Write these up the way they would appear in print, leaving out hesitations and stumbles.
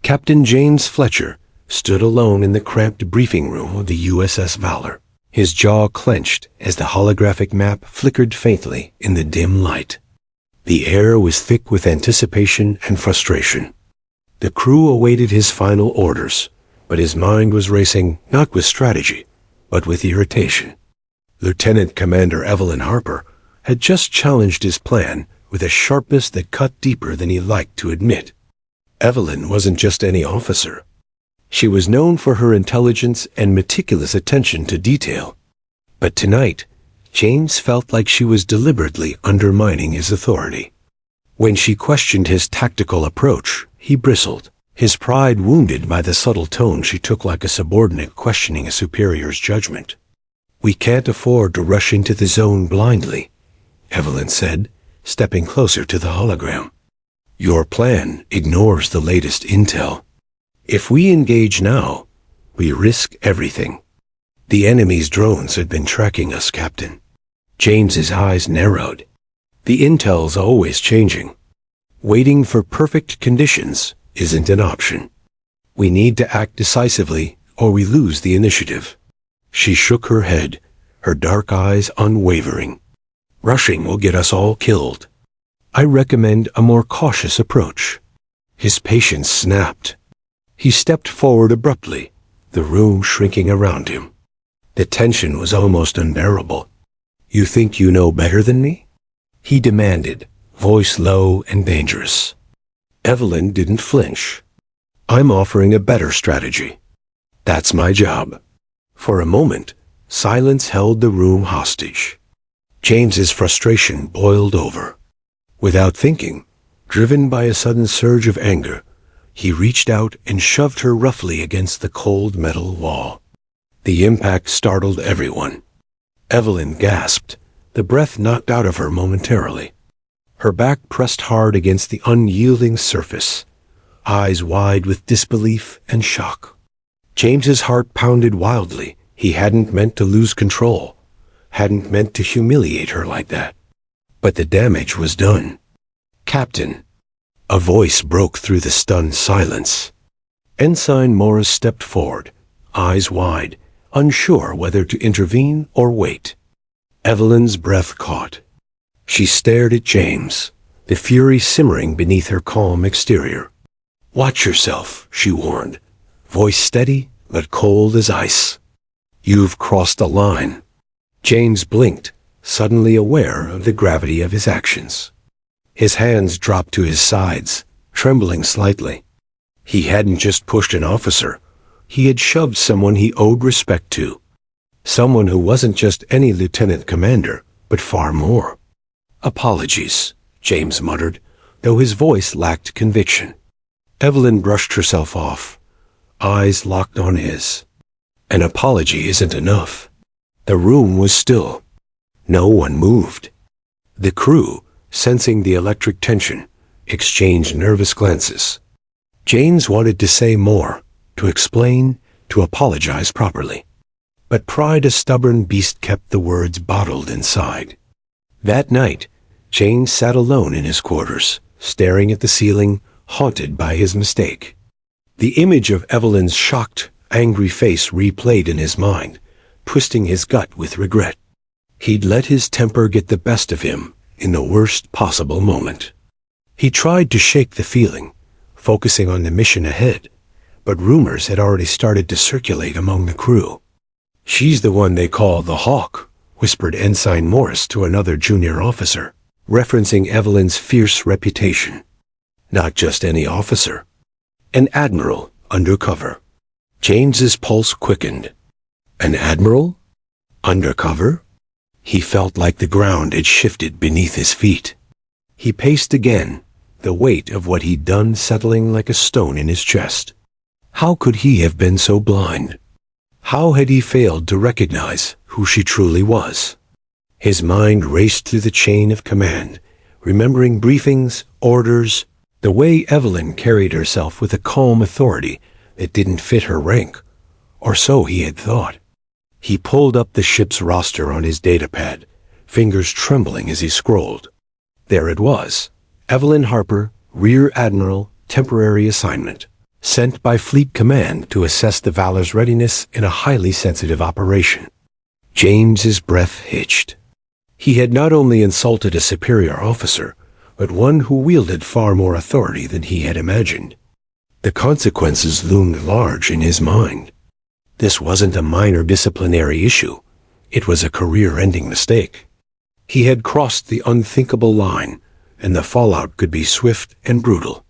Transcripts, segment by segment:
Captain James Fletcher stood alone in the cramped briefing room of the USS Valor, his jaw clenched as the holographic map flickered faintly in the dim light. The air was thick with anticipation and frustration. The crew awaited his final orders, but his mind was racing not with strategy, but with irritation. Lieutenant Commander Evelyn Harper had just challenged his plan with a sharpness that cut deeper than he liked to admit. Evelyn wasn't just any officer. She was known for her intelligence and meticulous attention to detail. But tonight, James felt like she was deliberately undermining his authority. When she questioned his tactical approach, he bristled, his pride wounded by the subtle tone she took like a subordinate questioning a superior's judgment. "We can't afford to rush into the zone blindly," Evelyn said, stepping closer to the hologram. "Your plan ignores the latest intel. If we engage now, we risk everything." "The enemy's drones had been tracking us, Captain." James's eyes narrowed. "The intel's always changing. Waiting for perfect conditions isn't an option. We need to act decisively or we lose the initiative." She shook her head, her dark eyes unwavering. "Rushing will get us all killed. I recommend a more cautious approach." His patience snapped. He stepped forward abruptly, the room shrinking around him. The tension was almost unbearable. "You think you know better than me?" he demanded, voice low and dangerous. Evelyn didn't flinch. "I'm offering a better strategy. That's my job." For a moment, silence held the room hostage. James's frustration boiled over. Without thinking, driven by a sudden surge of anger, he reached out and shoved her roughly against the cold metal wall. The impact startled everyone. Evelyn gasped, the breath knocked out of her momentarily. Her back pressed hard against the unyielding surface, eyes wide with disbelief and shock. James's heart pounded wildly. He hadn't meant to lose control, hadn't meant to humiliate her like that. But the damage was done. "Captain," a voice broke through the stunned silence. Ensign Morris stepped forward, eyes wide, unsure whether to intervene or wait. Evelyn's breath caught. She stared at James, the fury simmering beneath her calm exterior. "Watch yourself," she warned, voice steady but cold as ice. "You've crossed a line." James blinked, suddenly aware of the gravity of his actions. His hands dropped to his sides, trembling slightly. He hadn't just pushed an officer. He had shoved someone he owed respect to. Someone who wasn't just any lieutenant commander, but far more. "Apologies," James muttered, though his voice lacked conviction. Evelyn brushed herself off, eyes locked on his. An apology isn't enough. The room was still. No one moved. The crew, sensing the electric tension, exchanged nervous glances. James wanted to say more, to explain, to apologize properly. But pride, a stubborn beast, kept the words bottled inside. That night, James sat alone in his quarters, staring at the ceiling, haunted by his mistake. The image of Evelyn's shocked, angry face replayed in his mind, twisting his gut with regret. He'd let his temper get the best of him in the worst possible moment. He tried to shake the feeling, focusing on the mission ahead, but rumors had already started to circulate among the crew. "She's the one they call the Hawk," whispered Ensign Morris to another junior officer, referencing Evelyn's fierce reputation. Not just any officer. An admiral, undercover. James's pulse quickened. An admiral? Undercover? He felt like the ground had shifted beneath his feet. He paced again, the weight of what he'd done settling like a stone in his chest. How could he have been so blind? How had he failed to recognize who she truly was? His mind raced through the chain of command, remembering briefings, orders, the way Evelyn carried herself with a calm authority that didn't fit her rank, or so he had thought. He pulled up the ship's roster on his datapad, fingers trembling as he scrolled. There it was, Evelyn Harper, Rear Admiral, temporary assignment. sent by Fleet Command to assess the Valor's readiness in a highly sensitive operation. James's breath hitched. He had not only insulted a superior officer, but one who wielded far more authority than he had imagined. The consequences loomed large in his mind. This wasn't a minor disciplinary issue. It was a career-ending mistake. He had crossed the unthinkable line, and the fallout could be swift and brutal.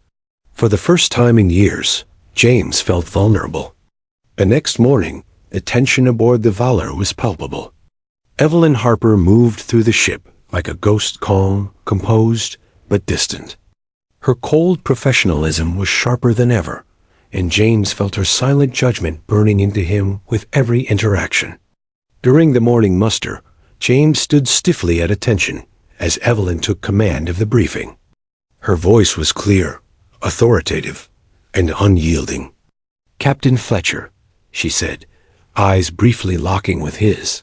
For the first time in years, James felt vulnerable. The next morning, the tension aboard the Valor was palpable. Evelyn Harper moved through the ship like a ghost, calm, composed, but distant. Her cold professionalism was sharper than ever, and James felt her silent judgment burning into him with every interaction. During the morning muster, James stood stiffly at attention as Evelyn took command of the briefing. Her voice was clear, authoritative, and unyielding. "Captain Fletcher," she said, eyes briefly locking with his.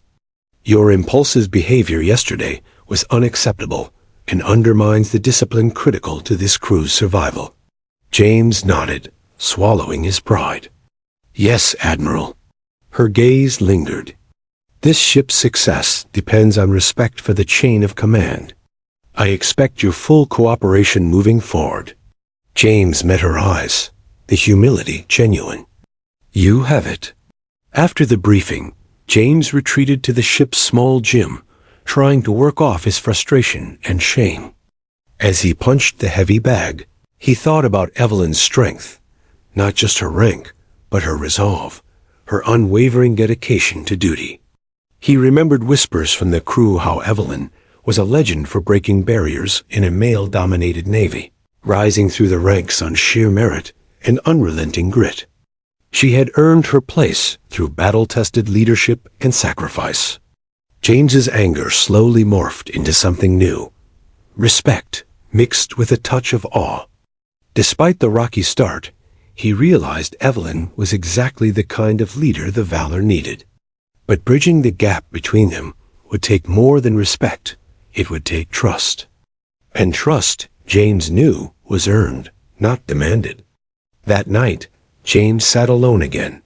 "Your impulsive behavior yesterday was unacceptable and undermines the discipline critical to this crew's survival." James nodded, swallowing his pride. "Yes, Admiral." Her gaze lingered. "This ship's success depends on respect for the chain of command. I expect your full cooperation moving forward." James met her eyes, the humility genuine. "You have it." After the briefing, James retreated to the ship's small gym, trying to work off his frustration and shame. As he punched the heavy bag, he thought about Evelyn's strength, not just her rank, but her resolve, her unwavering dedication to duty. He remembered whispers from the crew how Evelyn was a legend for breaking barriers in a male-dominated navy, rising through the ranks on sheer merit and unrelenting grit. She had earned her place through battle-tested leadership and sacrifice. James's anger slowly morphed into something new, respect mixed with a touch of awe. Despite the rocky start, he realized Evelyn was exactly the kind of leader the Valor needed. But bridging the gap between them would take more than respect. It would take trust. And trust, James knew, was earned, not demanded. That night, James sat alone again,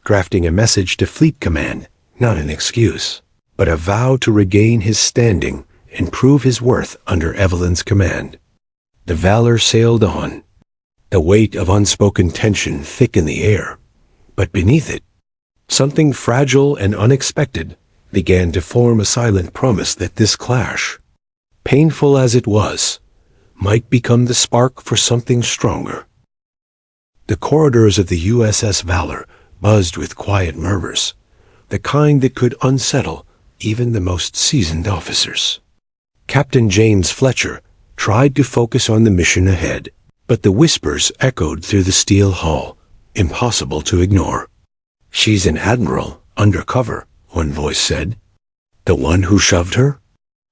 drafting a message to Fleet Command, not an excuse, but a vow to regain his standing and prove his worth under Evelyn's command. The Valor sailed on. The weight of unspoken tension thick in the air, but beneath it, something fragile and unexpected began to form a silent promise that this clash, painful as it was, might become the spark for something stronger. The corridors of the USS Valor buzzed with quiet murmurs, the kind that could unsettle even the most seasoned officers. Captain James Fletcher tried to focus on the mission ahead, but the whispers echoed through the steel hull, impossible to ignore. "She's an admiral, undercover," one voice said. "The one who shoved her?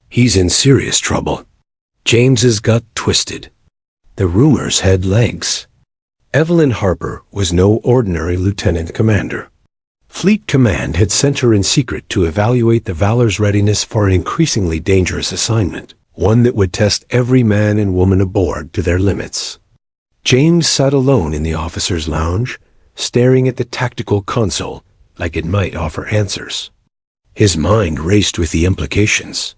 He's in serious trouble." James's gut twisted. The rumors had legs. Evelyn Harper was no ordinary lieutenant commander. Fleet Command had sent her in secret to evaluate the Valor's readiness for an increasingly dangerous assignment, one that would test every man and woman aboard to their limits. James sat alone in the officers' lounge, staring at the tactical console like it might offer answers. His mind raced with the implications.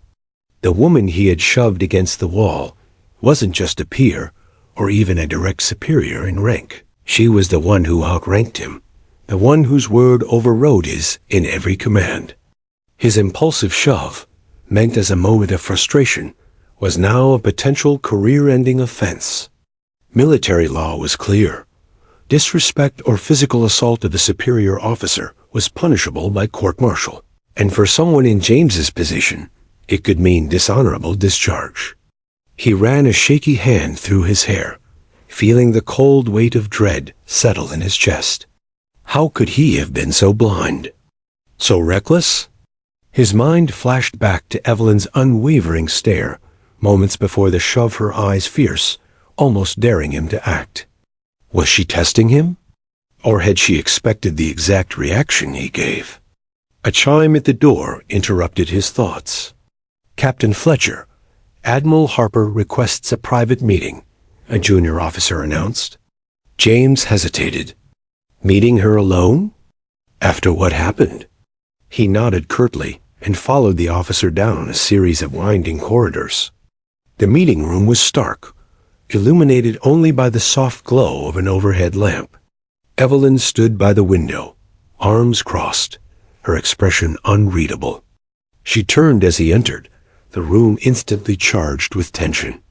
The woman he had shoved against the wall wasn't just a peer, or even a direct superior in rank. She was the one who outranked him, the one whose word overrode his in every command. His impulsive shove, meant as a moment of frustration, was now a potential career-ending offense. Military law was clear. Disrespect or physical assault of a superior officer was punishable by court-martial, and for someone in James's position, it could mean dishonorable discharge. He ran a shaky hand through his hair, feeling the cold weight of dread settle in his chest. How could he have been so blind? So reckless? His mind flashed back to Evelyn's unwavering stare, moments before the shove, her eyes fierce, almost daring him to act. Was she testing him? Or had she expected the exact reaction he gave? A chime at the door interrupted his thoughts. "Captain Fletcher, Admiral Harper requests a private meeting," a junior officer announced. James hesitated. Meeting her alone? After what happened? He nodded curtly and followed the officer down a series of winding corridors. The meeting room was stark, illuminated only by the soft glow of an overhead lamp. Evelyn stood by the window, arms crossed, her expression unreadable. She turned as he entered, the room instantly charged with tension.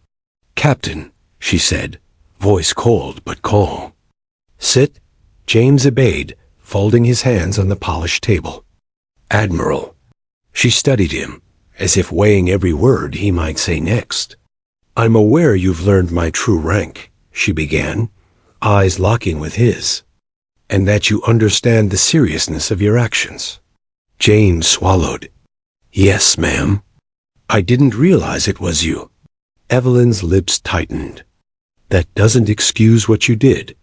"Captain," she said, voice cold but calm. "Sit." James obeyed, folding his hands on the polished table. "Admiral." She studied him, as if weighing every word he might say next. "I'm aware you've learned my true rank," she began, eyes locking with his, "and that you understand the seriousness of your actions." James swallowed. "Yes, ma'am. I didn't realize it was you." Evelyn's lips tightened. "That doesn't excuse what you did.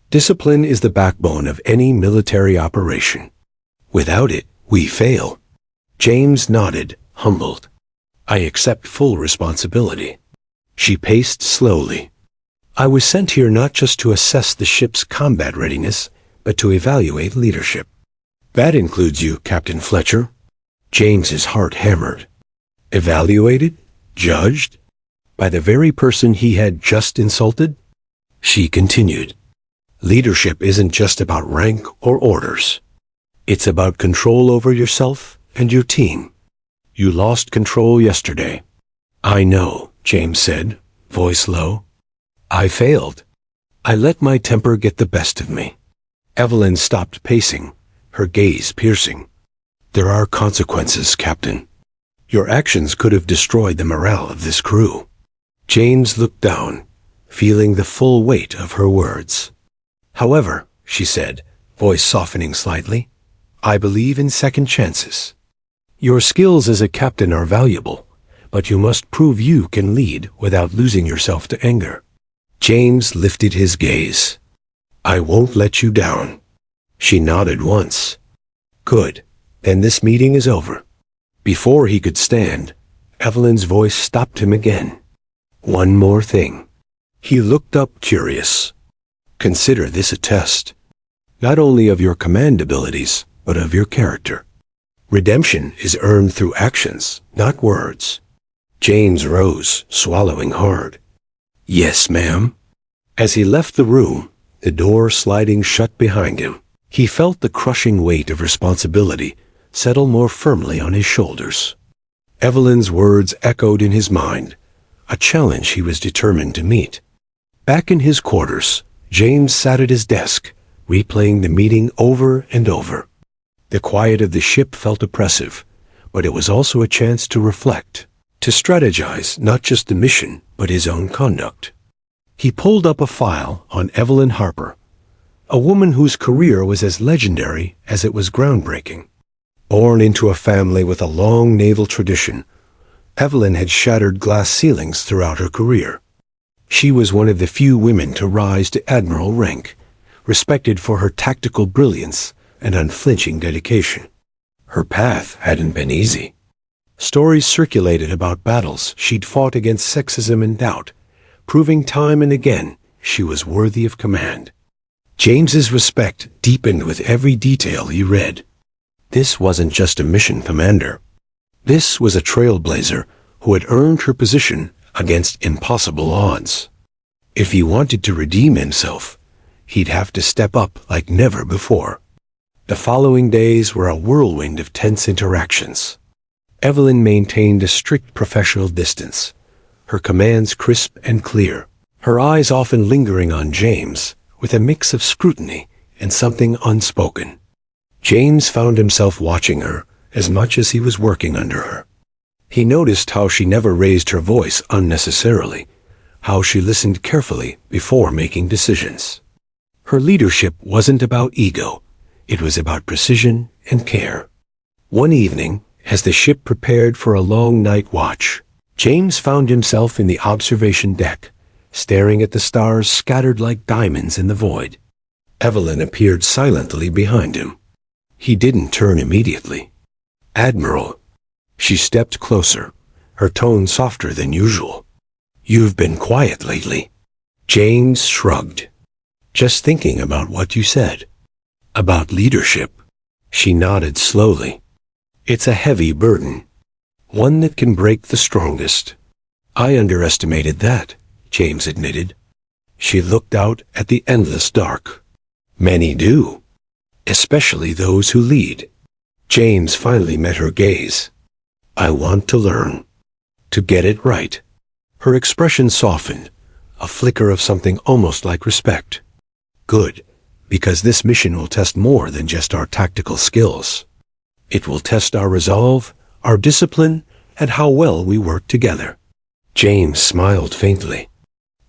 Discipline is the backbone of any military operation. Without it, we fail." James nodded, humbled. "I accept full responsibility." She paced slowly. "I was sent here not just to assess the ship's combat readiness, but to evaluate leadership." "That includes you, Captain Fletcher." James's heart hammered. Evaluated? Judged? By the very person he had just insulted? She continued. "Leadership isn't just about rank or orders. It's about control over yourself and your team. You lost control yesterday." "I know," James said, voice low. "I failed. I let my temper get the best of me." Evelyn stopped pacing, her gaze piercing. "There are consequences, Captain. Your actions could have destroyed the morale of this crew." James looked down, feeling the full weight of her words. "However," she said, voice softening slightly, "I believe in second chances. Your skills as a captain are valuable, but you must prove you can lead without losing yourself to anger." James lifted his gaze. "I won't let you down." She nodded once. "Good. Then this meeting is over." Before he could stand, Evelyn's voice stopped him again. "One more thing." He looked up, curious. "Consider this a test, not only of your command abilities, but of your character. Redemption is earned through actions, not words." James rose, swallowing hard. "Yes, ma'am." As he left the room, the door sliding shut behind him, he felt the crushing weight of responsibility settle more firmly on his shoulders. Evelyn's words echoed in his mind, a challenge he was determined to meet. Back in his quarters, James sat at his desk, replaying the meeting over and over. The quiet of the ship felt oppressive, but it was also a chance to reflect, to strategize not just the mission, but his own conduct. He pulled up a file on Evelyn Harper, a woman whose career was as legendary as it was groundbreaking. Born into a family with a long naval tradition, Evelyn had shattered glass ceilings throughout her career. She was one of the few women to rise to Admiral rank, respected for her tactical brilliance and unflinching dedication. Her path hadn't been easy. Stories circulated about battles she'd fought against sexism and doubt, proving time and again she was worthy of command. James's respect deepened with every detail he read. This wasn't just a mission commander. This was a trailblazer who had earned her position against impossible odds. If he wanted to redeem himself, he'd have to step up like never before. The following days were a whirlwind of tense interactions. Evelyn maintained a strict professional distance, her commands crisp and clear, her eyes often lingering on James with a mix of scrutiny and something unspoken. James found himself watching her as much as he was working under her. He noticed how she never raised her voice unnecessarily, how she listened carefully before making decisions. Her leadership wasn't about ego, it was about precision and care. One evening, as the ship prepared for a long night watch, James found himself in the observation deck, staring at the stars scattered like diamonds in the void. Evelyn appeared silently behind him. He didn't turn immediately. "Admiral." She stepped closer, her tone softer than usual. "You've been quiet lately." James shrugged. Just thinking about what you said. About leadership. She nodded slowly. It's a heavy burden. One that can break the strongest. I underestimated that, James admitted. She looked out at the endless dark. Many do. Especially those who lead. James finally met her gaze. I want to learn. To get it right. Her expression softened, a flicker of something almost like respect. Good, because this mission will test more than just our tactical skills. It will test our resolve, our discipline, and how well we work together. James smiled faintly.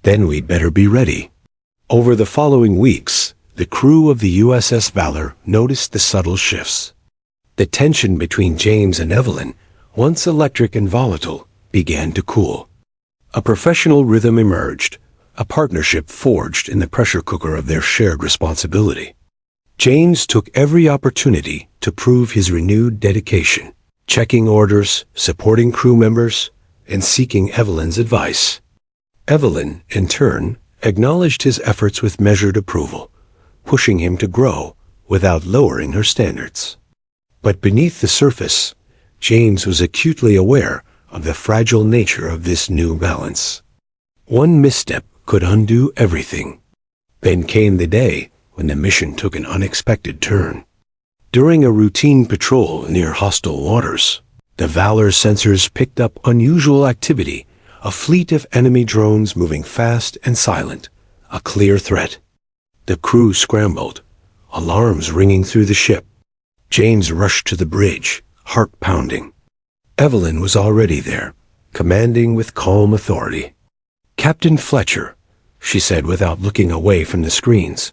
Then we'd better be ready. Over the following weeks, the crew of the USS Valor noticed the subtle shifts. The tension between James and Evelyn, once electric and volatile, began to cool. A professional rhythm emerged, a partnership forged in the pressure cooker of their shared responsibility. James took every opportunity to prove his renewed dedication, checking orders, supporting crew members, and seeking Evelyn's advice. Evelyn, in turn, acknowledged his efforts with measured approval, pushing him to grow without lowering her standards. But beneath the surface, James was acutely aware of the fragile nature of this new balance. One misstep could undo everything. Then came the day when the mission took an unexpected turn. During a routine patrol near hostile waters, the Valor's sensors picked up unusual activity, a fleet of enemy drones moving fast and silent, a clear threat. The crew scrambled, alarms ringing through the ship. James rushed to the bridge, heart pounding. Evelyn was already there, commanding with calm authority. Captain Fletcher, she said without looking away from the screens,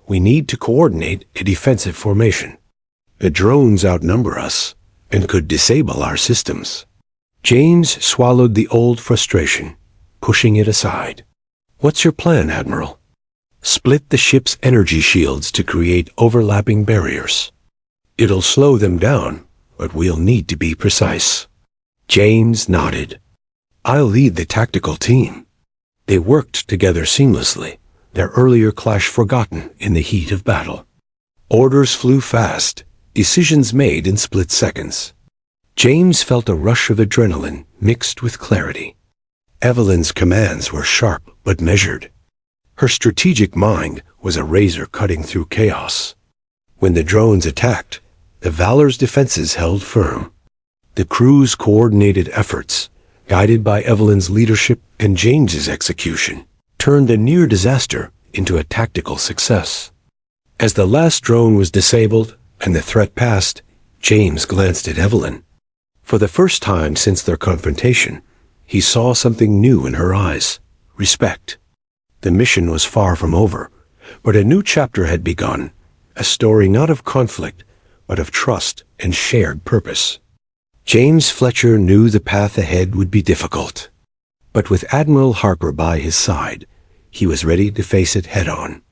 we need to coordinate a defensive formation. The drones outnumber us and could disable our systems. James swallowed the old frustration, pushing it aside. What's your plan, Admiral? Split the ship's energy shields to create overlapping barriers. It'll slow them down, but we'll need to be precise. James nodded. I'll lead the tactical team. They worked together seamlessly, their earlier clash forgotten in the heat of battle. Orders flew fast, decisions made in split seconds. James felt a rush of adrenaline mixed with clarity. Evelyn's commands were sharp but measured. Her strategic mind was a razor cutting through chaos. When the drones attacked, the Valor's defenses held firm. The crew's coordinated efforts, guided by Evelyn's leadership and James's execution, turned a near disaster into a tactical success. As the last drone was disabled and the threat passed, James glanced at Evelyn. For the first time since their confrontation, he saw something new in her eyes: respect. The mission was far from over, but a new chapter had begun, a story not of conflict, but of trust and shared purpose. James Fletcher knew the path ahead would be difficult, but with Admiral Harper by his side, he was ready to face it head-on.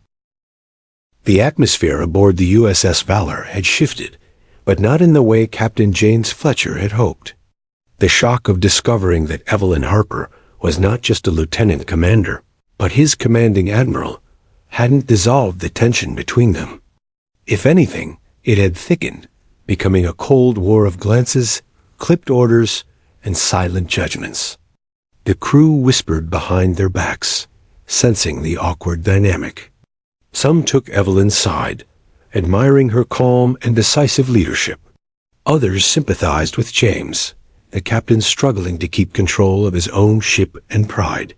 The atmosphere aboard the USS Valor had shifted, but not in the way Captain James Fletcher had hoped. The shock of discovering that Evelyn Harper was not just a lieutenant commander, but his commanding admiral, hadn't dissolved the tension between them. If anything, it had thickened, becoming a cold war of glances, clipped orders, and silent judgments. The crew whispered behind their backs, sensing the awkward dynamic. Some took Evelyn's side, admiring her calm and decisive leadership. Others sympathized with James, the captain struggling to keep control of his own ship and pride.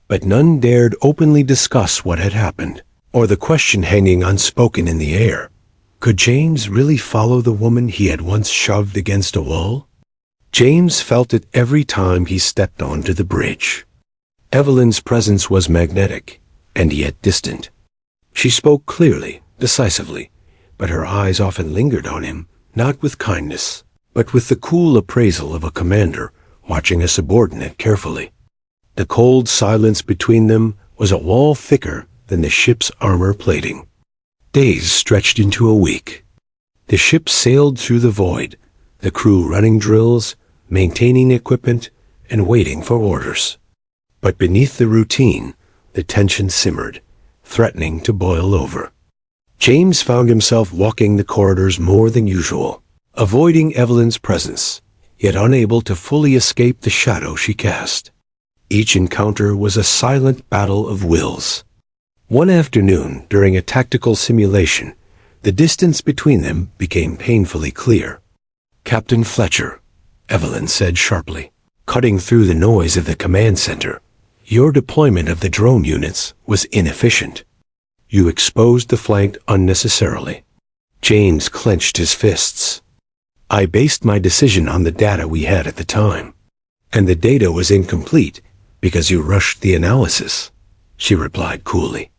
But none dared openly discuss what had happened, or the question hanging unspoken in the air: could James really follow the woman he had once shoved against a wall? James felt it every time he stepped onto the bridge. Evelyn's presence was magnetic, and yet distant. She spoke clearly, decisively, but her eyes often lingered on him, not with kindness, but with the cool appraisal of a commander watching a subordinate carefully. The cold silence between them was a wall thicker than the ship's armor plating. Days stretched into a week. The ship sailed through the void, the crew running drills, maintaining equipment, and waiting for orders. But beneath the routine, the tension simmered, threatening to boil over. James found himself walking the corridors more than usual, avoiding Evelyn's presence, yet unable to fully escape the shadow she cast. Each encounter was a silent battle of wills. One afternoon, during a tactical simulation, the distance between them became painfully clear. "Captain Fletcher," Evelyn said sharply, cutting through the noise of the command center, "your deployment of the drone units was inefficient. You exposed the flank unnecessarily." James clenched his fists. "I based my decision on the data we had at the time, and the data was incomplete because you rushed the analysis," she replied coolly.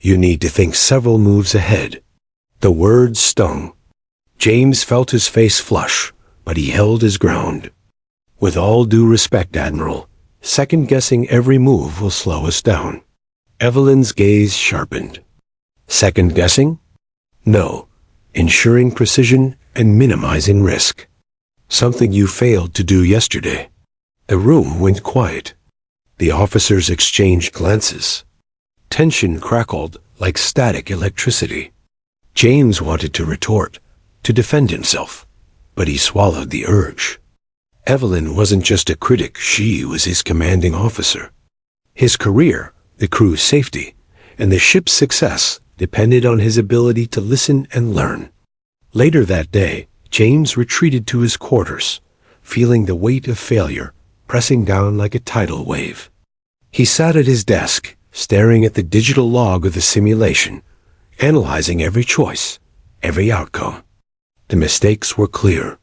"You need to think several moves ahead." The words stung. James felt his face flush, but he held his ground. "With all due respect, Admiral, second-guessing every move will slow us down." Evelyn's gaze sharpened. "Second-guessing? No. Ensuring precision and minimizing risk. Something you failed to do yesterday." The room went quiet. The officers exchanged glances. Tension crackled like static electricity. James wanted to retort, to defend himself, but he swallowed the urge. Evelyn wasn't just a critic, she was his commanding officer. His career, the crew's safety, and the ship's success depended on his ability to listen and learn. Later that day, James retreated to his quarters, feeling the weight of failure pressing down like a tidal wave. He sat at his desk, staring at the digital log of the simulation, analyzing every choice, every outcome. The mistakes were clear.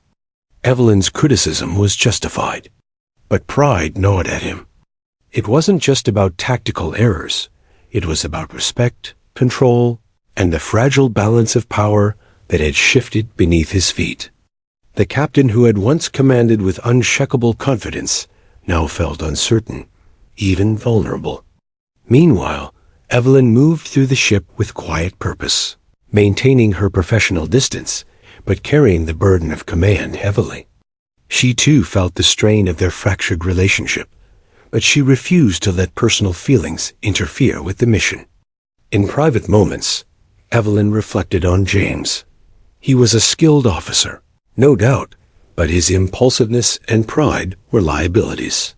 Evelyn's criticism was justified, but pride gnawed at him. It wasn't just about tactical errors. It was about respect, control, and the fragile balance of power that had shifted beneath his feet. The captain who had once commanded with unshakable confidence now felt uncertain, even vulnerable. Meanwhile, Evelyn moved through the ship with quiet purpose, maintaining her professional distance, but carrying the burden of command heavily. She too felt the strain of their fractured relationship, but she refused to let personal feelings interfere with the mission. In private moments, Evelyn reflected on James. He was a skilled officer, no doubt, but his impulsiveness and pride were liabilities.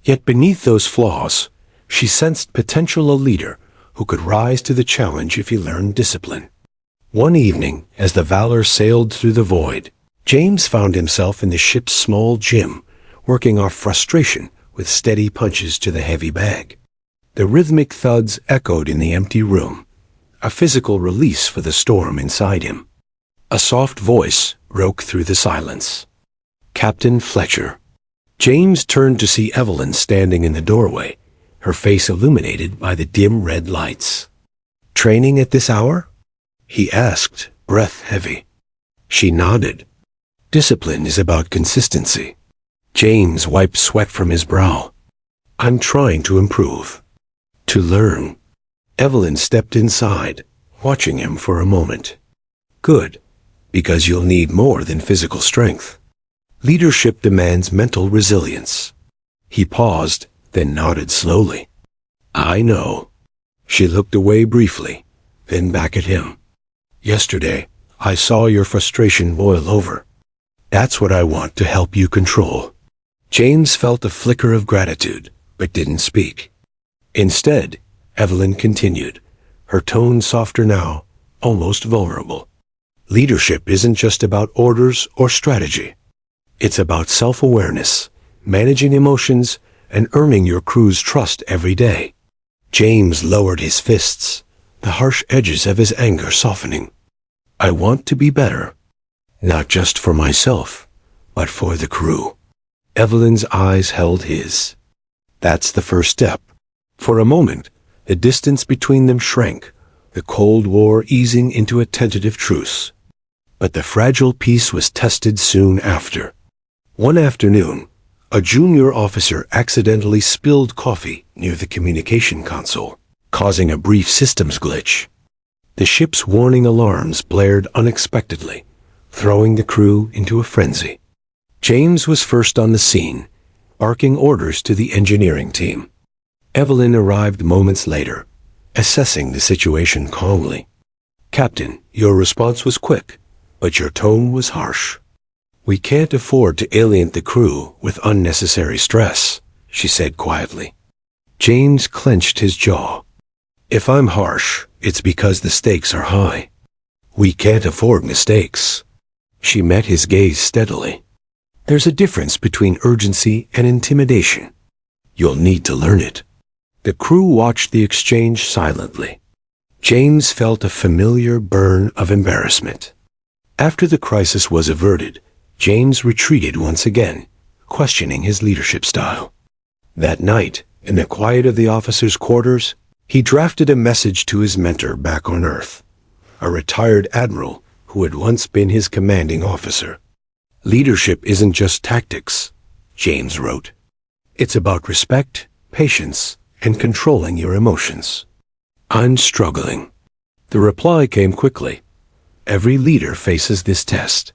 Yet beneath those flaws, she sensed potential a leader who could rise to the challenge if he learned discipline. One evening, as the Valor sailed through the void, James found himself in the ship's small gym, working off frustration with steady punches to the heavy bag. The rhythmic thuds echoed in the empty room, a physical release for the storm inside him. A soft voice broke through the silence. "Captain Fletcher." James turned to see Evelyn standing in the doorway, her face illuminated by the dim red lights. "Training at this hour?" he asked, breath heavy. She nodded. "Discipline is about consistency." James wiped sweat from his brow. "I'm trying to improve. To learn." Evelyn stepped inside, watching him for a moment. "Good, because you'll need more than physical strength. Leadership demands mental resilience." He paused, then nodded slowly. "I know." She looked away briefly, then back at him. "Yesterday, I saw your frustration boil over. That's what I want to help you control." James felt a flicker of gratitude, but didn't speak. Instead, Evelyn continued, her tone softer now, almost vulnerable. "Leadership isn't just about orders or strategy. It's about self-awareness, managing emotions, and earning your crew's trust every day." James lowered his fists, the harsh edges of his anger softening. "I want to be better, not just for myself, but for the crew." Evelyn's eyes held his. "That's the first step." For a moment, the distance between them shrank, the Cold War easing into a tentative truce. But the fragile peace was tested soon after. One afternoon, a junior officer accidentally spilled coffee near the communication console, causing a brief systems glitch. The ship's warning alarms blared unexpectedly, throwing the crew into a frenzy. James was first on the scene, barking orders to the engineering team. Evelyn arrived moments later, assessing the situation calmly. "Captain, your response was quick, but your tone was harsh. We can't afford to alienate the crew with unnecessary stress," she said quietly. James clenched his jaw. "If I'm harsh, it's because the stakes are high. We can't afford mistakes." She met his gaze steadily. "There's a difference between urgency and intimidation. You'll need to learn it." The crew watched the exchange silently. James felt a familiar burn of embarrassment. After the crisis was averted, James retreated once again, questioning his leadership style. That night, in the quiet of the officers' quarters, he drafted a message to his mentor back on Earth, a retired admiral who had once been his commanding officer. "Leadership isn't just tactics," James wrote. "It's about respect, patience, and controlling your emotions." "I'm struggling." The reply came quickly. "Every leader faces this test.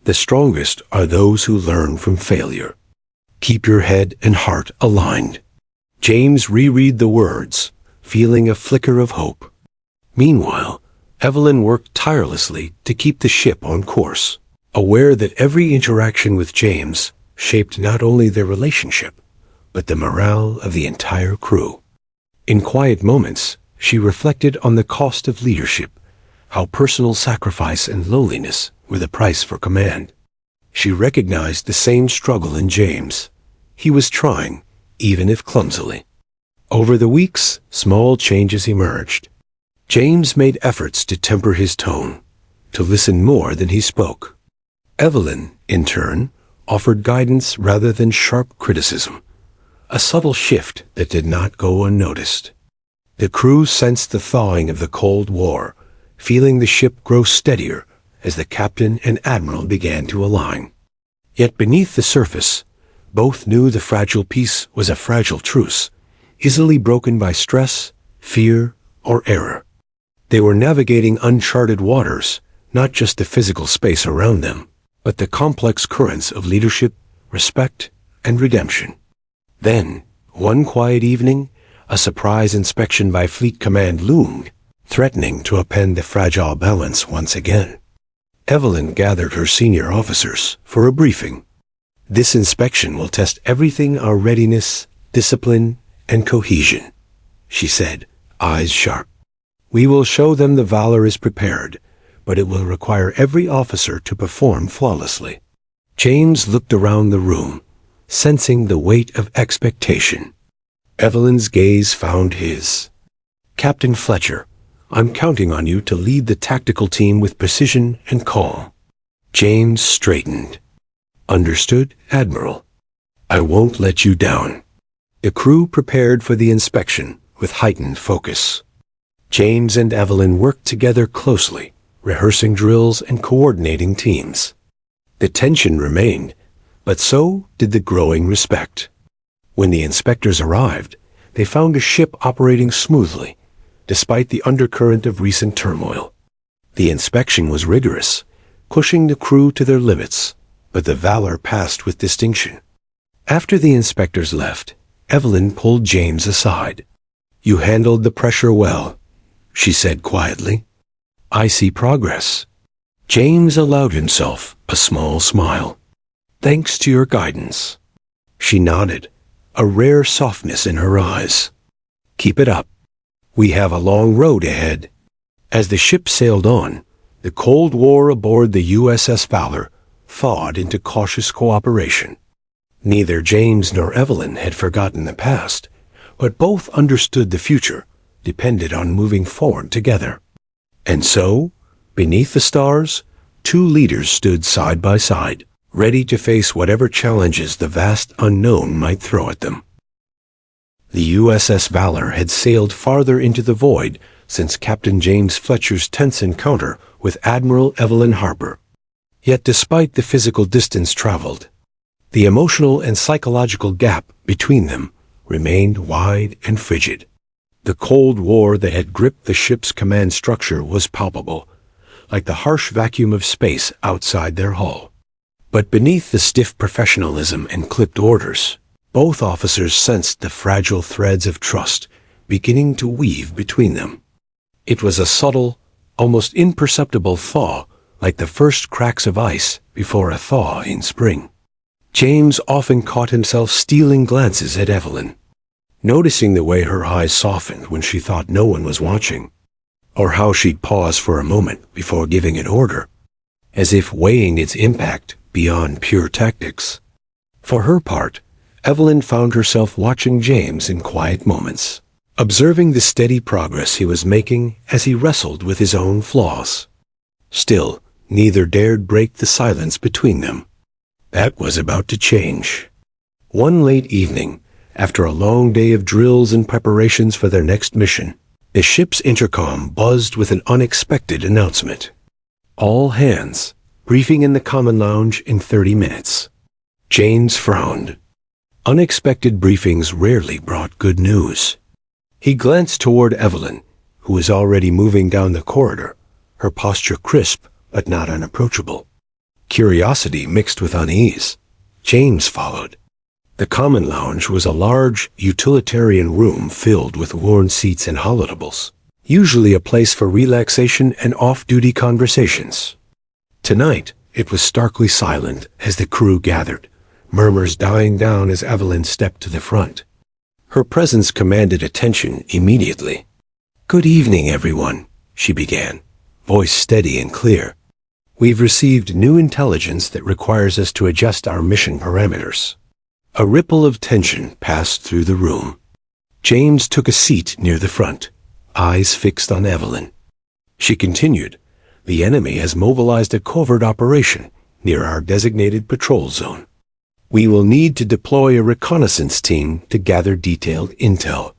The strongest are those who learn from failure. Keep your head and heart aligned." James reread the words, feeling a flicker of hope. Meanwhile, Evelyn worked tirelessly to keep the ship on course, aware that every interaction with James shaped not only their relationship, but the morale of the entire crew. In quiet moments, she reflected on the cost of leadership, how personal sacrifice and loneliness were the price for command. She recognized the same struggle in James. He was trying, even if clumsily. Over the weeks, small changes emerged. James made efforts to temper his tone, to listen more than he spoke. Evelyn, in turn, offered guidance rather than sharp criticism, a subtle shift that did not go unnoticed. The crew sensed the thawing of the Cold War, feeling the ship grow steadier as the captain and admiral began to align. Yet beneath the surface, both knew the fragile peace was a fragile truce, easily broken by stress, fear, or error. They were navigating uncharted waters, not just the physical space around them, but the complex currents of leadership, respect, and redemption. Then, one quiet evening, a surprise inspection by Fleet Command loomed, threatening to upend the fragile balance once again. Evelyn gathered her senior officers for a briefing. "This inspection will test everything: our readiness, discipline, and cohesion," she said, eyes sharp. "We will show them the valor is prepared, but it will require every officer to perform flawlessly." James looked around the room, sensing the weight of expectation. Evelyn's gaze found his. "Captain Fletcher, I'm counting on you to lead the tactical team with precision and calm." James straightened. "Understood, Admiral. I won't let you down." The crew prepared for the inspection with heightened focus. James and Evelyn worked together closely, rehearsing drills and coordinating teams. The tension remained, but so did the growing respect. When the inspectors arrived, they found a ship operating smoothly, despite the undercurrent of recent turmoil. The inspection was rigorous, pushing the crew to their limits, but the valor passed with distinction. After the inspectors left, Evelyn pulled James aside. "You handled the pressure well," she said quietly. "I see progress." James allowed himself a small smile. "Thanks to your guidance." She nodded, a rare softness in her eyes. "Keep it up. We have a long road ahead." As the ship sailed on, the Cold War aboard the USS Valor thawed into cautious cooperation. Neither James nor Evelyn had forgotten the past, but both understood the future depended on moving forward together. And so, beneath the stars, two leaders stood side by side, ready to face whatever challenges the vast unknown might throw at them. The USS Valor had sailed farther into the void since Captain James Fletcher's tense encounter with Admiral Evelyn Harper. Yet despite the physical distance traveled, the emotional and psychological gap between them remained wide and frigid. The Cold War that had gripped the ship's command structure was palpable, like the harsh vacuum of space outside their hull. But beneath the stiff professionalism and clipped orders, both officers sensed the fragile threads of trust beginning to weave between them. It was a subtle, almost imperceptible thaw, like the first cracks of ice before a thaw in spring. James often caught himself stealing glances at Evelyn, noticing the way her eyes softened when she thought no one was watching, or how she'd pause for a moment before giving an order, as if weighing its impact beyond pure tactics. For her part, Evelyn found herself watching James in quiet moments, observing the steady progress he was making as he wrestled with his own flaws. Still, neither dared break the silence between them. That was about to change. One late evening, after a long day of drills and preparations for their next mission, the ship's intercom buzzed with an unexpected announcement. All hands, briefing in the common lounge in 30 minutes. James frowned. Unexpected briefings rarely brought good news. He glanced toward Evelyn, who was already moving down the corridor, her posture crisp but not unapproachable. Curiosity mixed with unease. James followed. The common lounge was a large, utilitarian room filled with worn seats and hollowables, usually a place for relaxation and off-duty conversations. Tonight, it was starkly silent as the crew gathered, murmurs dying down as Evelyn stepped to the front. Her presence commanded attention immediately. "Good evening, everyone," she began, voice steady and clear. "We've received new intelligence that requires us to adjust our mission parameters." A ripple of tension passed through the room. James took a seat near the front, eyes fixed on Evelyn. She continued, "The enemy has mobilized a covert operation near our designated patrol zone. We will need to deploy a reconnaissance team to gather detailed intel."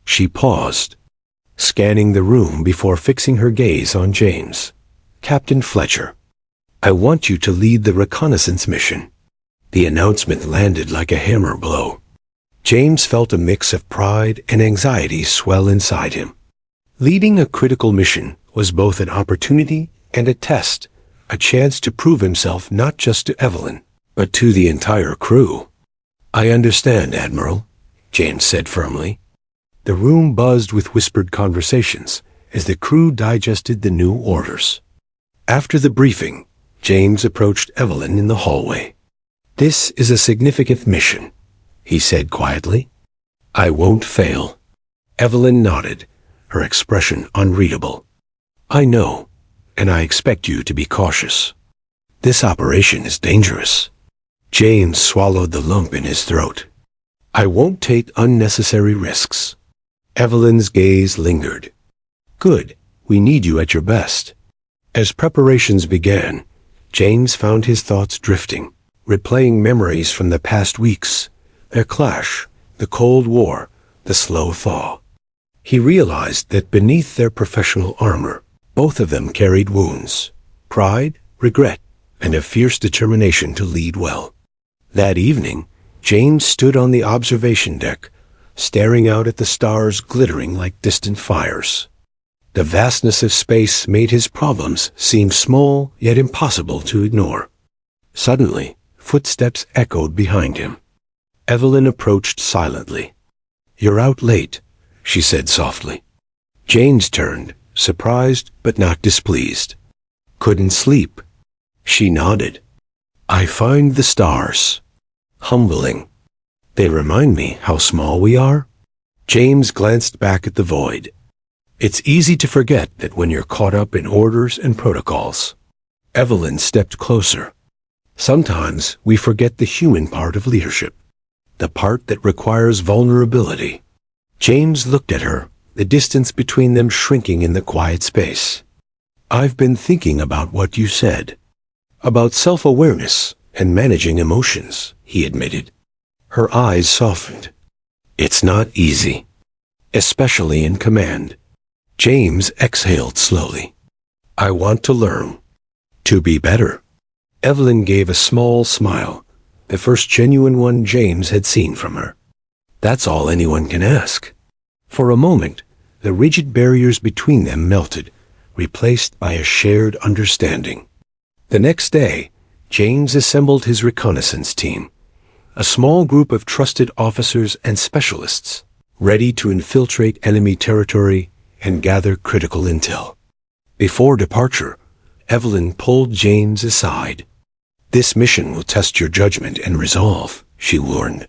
She paused, scanning the room before fixing her gaze on James. "Captain Fletcher, I want you to lead the reconnaissance mission." The announcement landed like a hammer blow. James felt a mix of pride and anxiety swell inside him. Leading a critical mission was both an opportunity and a test, a chance to prove himself not just to Evelyn, but to the entire crew. "I understand, Admiral," James said firmly. The room buzzed with whispered conversations as the crew digested the new orders. After the briefing, James approached Evelyn in the hallway. "This is a significant mission," he said quietly. "I won't fail." Evelyn nodded, her expression unreadable. "I know, and I expect you to be cautious. This operation is dangerous." James swallowed the lump in his throat. "I won't take unnecessary risks." Evelyn's gaze lingered. "Good, we need you at your best." As preparations began, James found his thoughts drifting, replaying memories from the past weeks, their clash, the Cold War, the slow thaw. He realized that beneath their professional armor, both of them carried wounds, pride, regret, and a fierce determination to lead well. That evening, James stood on the observation deck, staring out at the stars glittering like distant fires. The vastness of space made his problems seem small yet impossible to ignore. Suddenly, footsteps echoed behind him. Evelyn approached silently. "You're out late," she said softly. James turned, surprised but not displeased. "Couldn't sleep?" She nodded. "I find the stars humbling. They remind me how small we are." James glanced back at the void. It's easy to forget that when you're caught up in orders and protocols. Evelyn stepped closer. "Sometimes we forget the human part of leadership, the part that requires vulnerability." James looked at her, the distance between them shrinking in the quiet space. "I've been thinking about what you said. About self-awareness and managing emotions," he admitted. Her eyes softened. "It's not easy, especially in command." James exhaled slowly. "I want to learn, to be better." Evelyn gave a small smile, the first genuine one James had seen from her. That's all anyone can ask. For a moment, the rigid barriers between them melted, replaced by a shared understanding. The next day, James assembled his reconnaissance team, a small group of trusted officers and specialists, ready to infiltrate enemy territory and gather critical intel. Before departure, Evelyn pulled James aside. "This mission will test your judgment and resolve," she warned.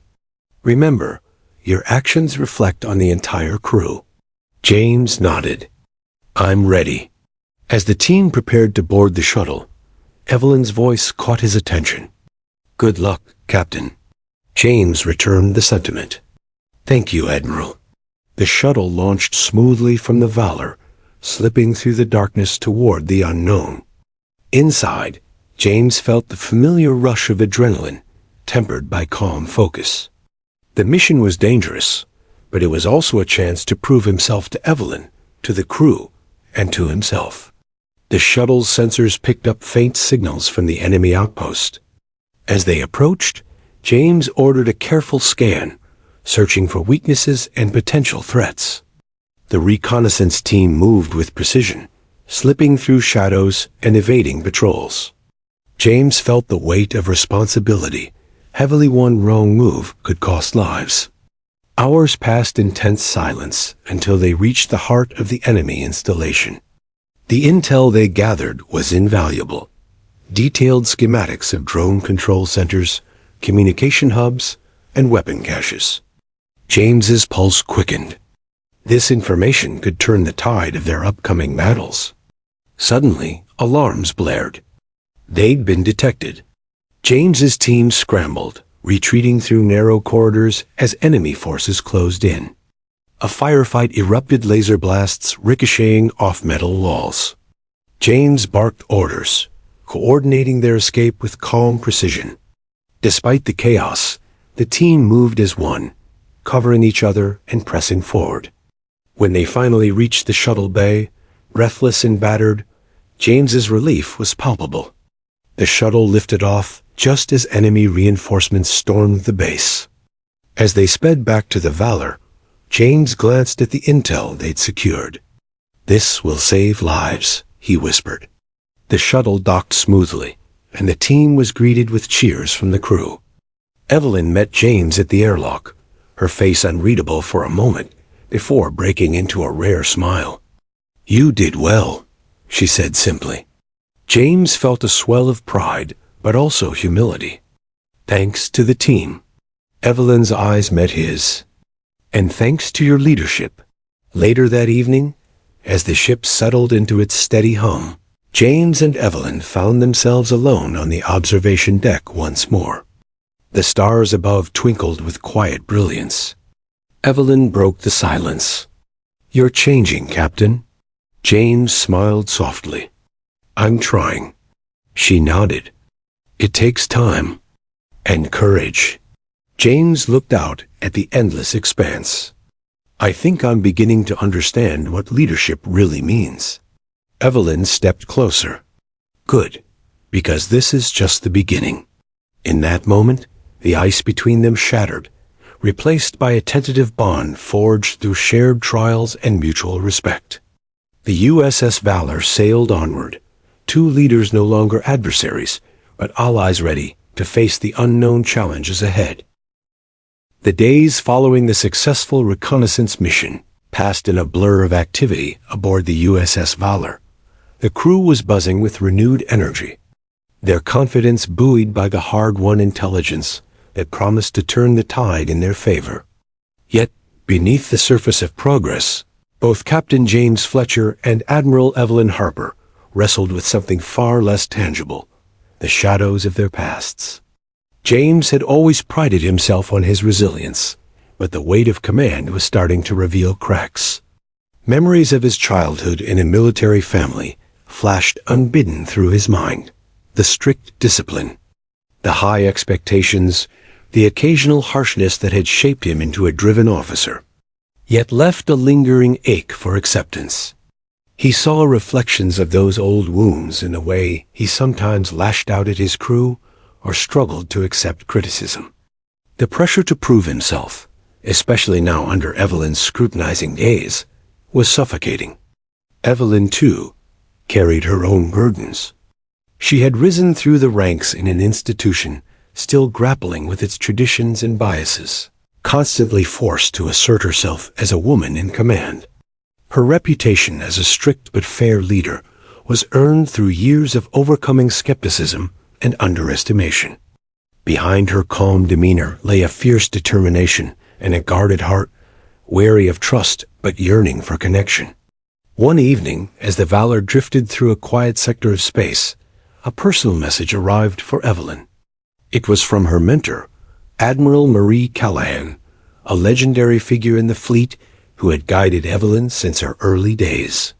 "Remember, your actions reflect on the entire crew." James nodded. "I'm ready." As the team prepared to board the shuttle, Evelyn's voice caught his attention. "Good luck, Captain." James returned the sentiment. "Thank you, Admiral." The shuttle launched smoothly from the Valor, slipping through the darkness toward the unknown. Inside, James felt the familiar rush of adrenaline, tempered by calm focus. The mission was dangerous, but it was also a chance to prove himself to Evelyn, to the crew, and to himself. The shuttle's sensors picked up faint signals from the enemy outpost. As they approached, James ordered a careful scan, searching for weaknesses and potential threats. The reconnaissance team moved with precision, slipping through shadows and evading patrols. James felt the weight of responsibility. Heavily one wrong move could cost lives. Hours passed in tense silence until they reached the heart of the enemy installation. The intel they gathered was invaluable. Detailed schematics of drone control centers, communication hubs, and weapon caches. James's pulse quickened. This information could turn the tide of their upcoming battles. Suddenly, alarms blared. They'd been detected. James's team scrambled, retreating through narrow corridors as enemy forces closed in. A firefight erupted, laser blasts ricocheting off metal walls. James barked orders, coordinating their escape with calm precision. Despite the chaos, the team moved as one, covering each other and pressing forward. When they finally reached the shuttle bay, breathless and battered, James's relief was palpable. The shuttle lifted off just as enemy reinforcements stormed the base. As they sped back to the Valor, James glanced at the intel they'd secured. "This will save lives," he whispered. The shuttle docked smoothly, and the team was greeted with cheers from the crew. Evelyn met James at the airlock, her face unreadable for a moment before breaking into a rare smile. "You did well," she said simply. James felt a swell of pride, but also humility. "Thanks to the team." Evelyn's eyes met his. "And thanks to your leadership." Later that evening, as the ship settled into its steady hum, James and Evelyn found themselves alone on the observation deck once more. The stars above twinkled with quiet brilliance. Evelyn broke the silence. "You're changing, Captain." James smiled softly. "I'm trying." She nodded. "It takes time. And courage." James looked out at the endless expanse. "I think I'm beginning to understand what leadership really means." Evelyn stepped closer. "Good, because this is just the beginning." In that moment, the ice between them shattered, replaced by a tentative bond forged through shared trials and mutual respect. The USS Valor sailed onward, two leaders no longer adversaries, but allies ready to face the unknown challenges ahead. The days following the successful reconnaissance mission passed in a blur of activity aboard the USS Valor. The crew was buzzing with renewed energy, their confidence buoyed by the hard-won intelligence that promised to turn the tide in their favor. Yet, beneath the surface of progress, both Captain James Fletcher and Admiral Evelyn Harper wrestled with something far less tangible, the shadows of their pasts. James had always prided himself on his resilience, but the weight of command was starting to reveal cracks. Memories of his childhood in a military family flashed unbidden through his mind. The strict discipline, the high expectations, the occasional harshness that had shaped him into a driven officer, yet left a lingering ache for acceptance. He saw reflections of those old wounds in the way he sometimes lashed out at his crew or struggled to accept criticism. The pressure to prove himself, especially now under Evelyn's scrutinizing gaze, was suffocating. Evelyn, too, carried her own burdens. She had risen through the ranks in an institution still grappling with its traditions and biases. constantly forced to assert herself as a woman in command. Her reputation as a strict but fair leader was earned through years of overcoming skepticism and underestimation. Behind her calm demeanor lay a fierce determination and a guarded heart, wary of trust but yearning for connection. One evening, as the Valor drifted through a quiet sector of space, a personal message arrived for Evelyn. It was from her mentor, Admiral Marie Callahan, a legendary figure in the fleet who had guided Evelyn since her early days.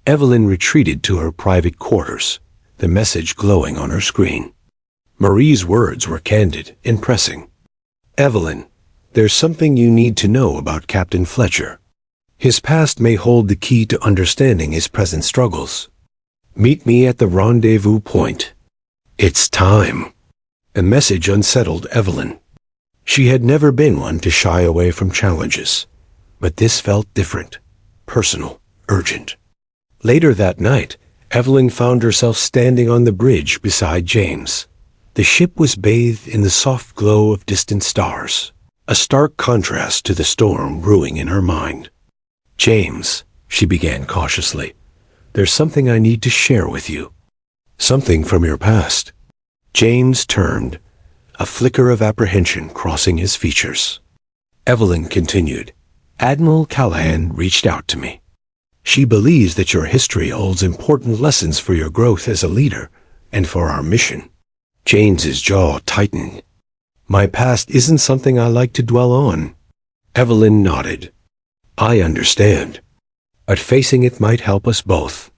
Evelyn retreated to her private quarters, the message glowing on her screen. Marie's words were candid and pressing. "Evelyn, there's something you need to know about Captain Fletcher. His past may hold the key to understanding his present struggles. Meet me at the rendezvous point. It's time." The message unsettled Evelyn. She had never been one to shy away from challenges, but this felt different, personal, urgent. Later that night, Evelyn found herself standing on the bridge beside James. The ship was bathed in the soft glow of distant stars, a stark contrast to the storm brewing in her mind. "James," she began cautiously, "there's something I need to share with you. Something from your past." James turned, a flicker of apprehension crossing his features. Evelyn continued, "Admiral Callahan reached out to me. She believes that your history holds important lessons for your growth as a leader and for our mission." James's jaw tightened. "My past isn't something I like to dwell on." Evelyn nodded. "I understand, but facing it might help us both."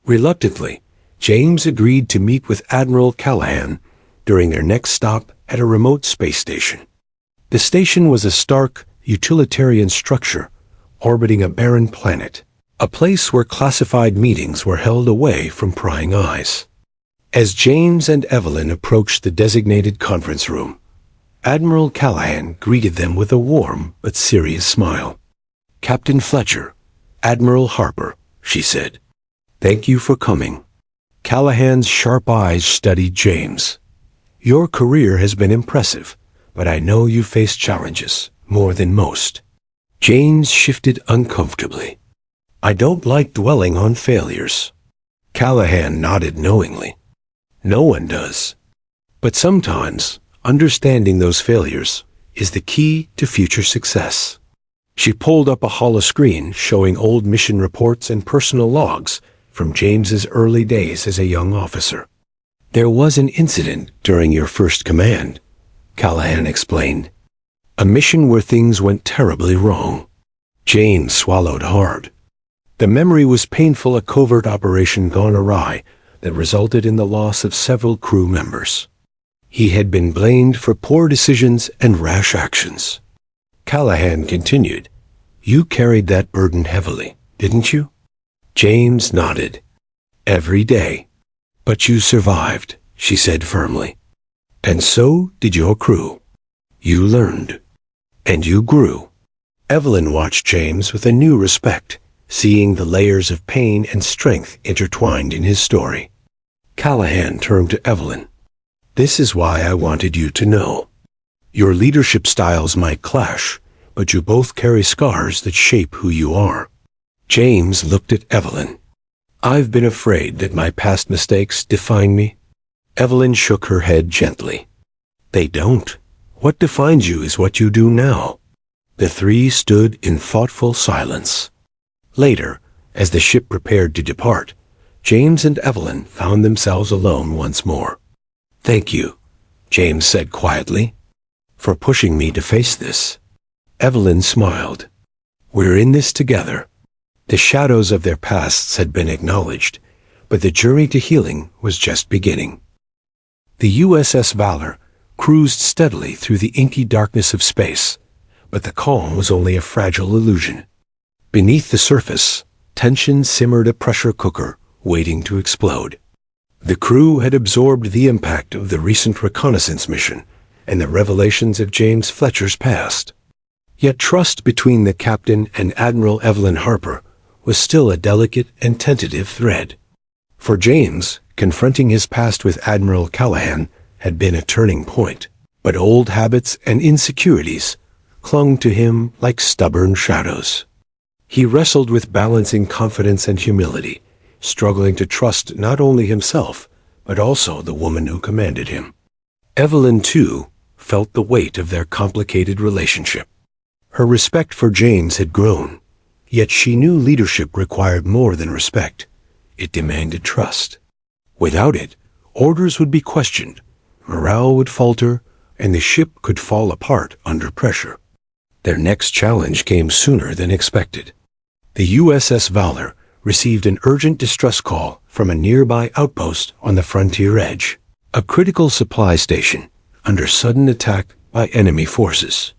Reluctantly, James agreed to meet with Admiral Callahan during their next stop at a remote space station. The station was a stark, utilitarian structure orbiting a barren planet, a place where classified meetings were held away from prying eyes. As James and Evelyn approached the designated conference room, Admiral Callahan greeted them with a warm but serious smile. "Captain Fletcher, Admiral Harper," she said. "Thank you for coming." Callahan's sharp eyes studied James. "Your career has been impressive, but I know you faced challenges, more than most." James shifted uncomfortably. "I don't like dwelling on failures." Callahan nodded knowingly. "No one does. But sometimes, understanding those failures is the key to future success." She pulled up a holoscreen showing old mission reports and personal logs from James's early days as a young officer. "There was an incident during your first command," Callahan explained. "A mission where things went terribly wrong." James swallowed hard. The memory was painful, a covert operation gone awry that resulted in the loss of several crew members. He had been blamed for poor decisions and rash actions. Callahan continued, "You carried that burden heavily, didn't you?" James nodded. "Every day. But you survived," she said firmly. "And so did your crew. You learned. And you grew." Evelyn watched James with a new respect, seeing the layers of pain and strength intertwined in his story. Callahan turned to Evelyn. "This is why I wanted you to know. Your leadership styles might clash, but you both carry scars that shape who you are." James looked at Evelyn. "I've been afraid that my past mistakes define me." Evelyn shook her head gently. "They don't. What defines you is what you do now." The three stood in thoughtful silence. Later, as the ship prepared to depart, James and Evelyn found themselves alone once more. "Thank you," James said quietly, "for pushing me to face this." Evelyn smiled. "We're in this together." The shadows of their pasts had been acknowledged, but the journey to healing was just beginning. The USS Valor cruised steadily through the inky darkness of space, but the calm was only a fragile illusion. Beneath the surface, tension simmered a pressure cooker waiting to explode. The crew had absorbed the impact of the recent reconnaissance mission and the revelations of James Fletcher's past. Yet trust between the captain and Admiral Evelyn Harper was still a delicate and tentative thread. For James, confronting his past with Admiral Callahan had been a turning point, but old habits and insecurities clung to him like stubborn shadows. He wrestled with balancing confidence and humility, struggling to trust not only himself, but also the woman who commanded him. Evelyn, too, felt the weight of their complicated relationship. Her respect for James had grown, yet she knew leadership required more than respect. It demanded trust. Without it, orders would be questioned, morale would falter, and the ship could fall apart under pressure. Their next challenge came sooner than expected. The USS Valor received an urgent distress call from a nearby outpost on the frontier edge, a critical supply station under sudden attack by enemy forces.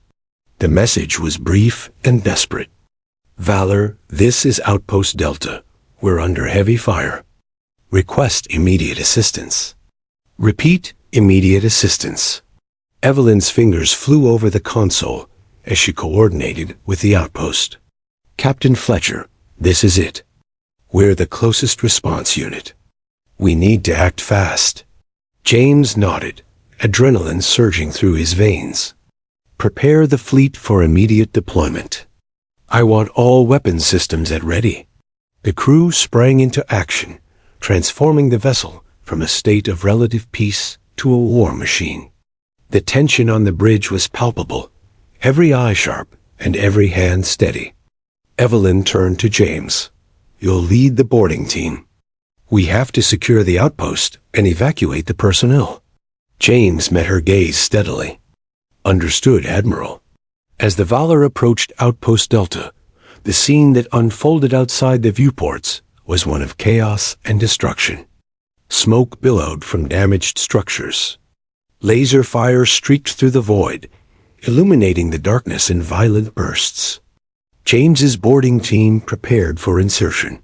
The message was brief and desperate. Valor, this is Outpost Delta. We're under heavy fire. Request immediate assistance. Repeat, immediate assistance. Evelyn's fingers flew over the console as she coordinated with the outpost. Captain Fletcher, this is it. We're the closest response unit. We need to act fast. James nodded, adrenaline surging through his veins. Prepare the fleet for immediate deployment. I want all weapon systems at ready. The crew sprang into action, transforming the vessel from a state of relative peace to a war machine. The tension on the bridge was palpable, every eye sharp and every hand steady. Evelyn turned to James. You'll lead the boarding team. We have to secure the outpost and evacuate the personnel. James met her gaze steadily. Understood, Admiral. As the Valor approached Outpost Delta, the scene that unfolded outside the viewports was one of chaos and destruction. Smoke billowed from damaged structures. Laser fire streaked through the void, illuminating the darkness in violent bursts. James's boarding team prepared for insertion.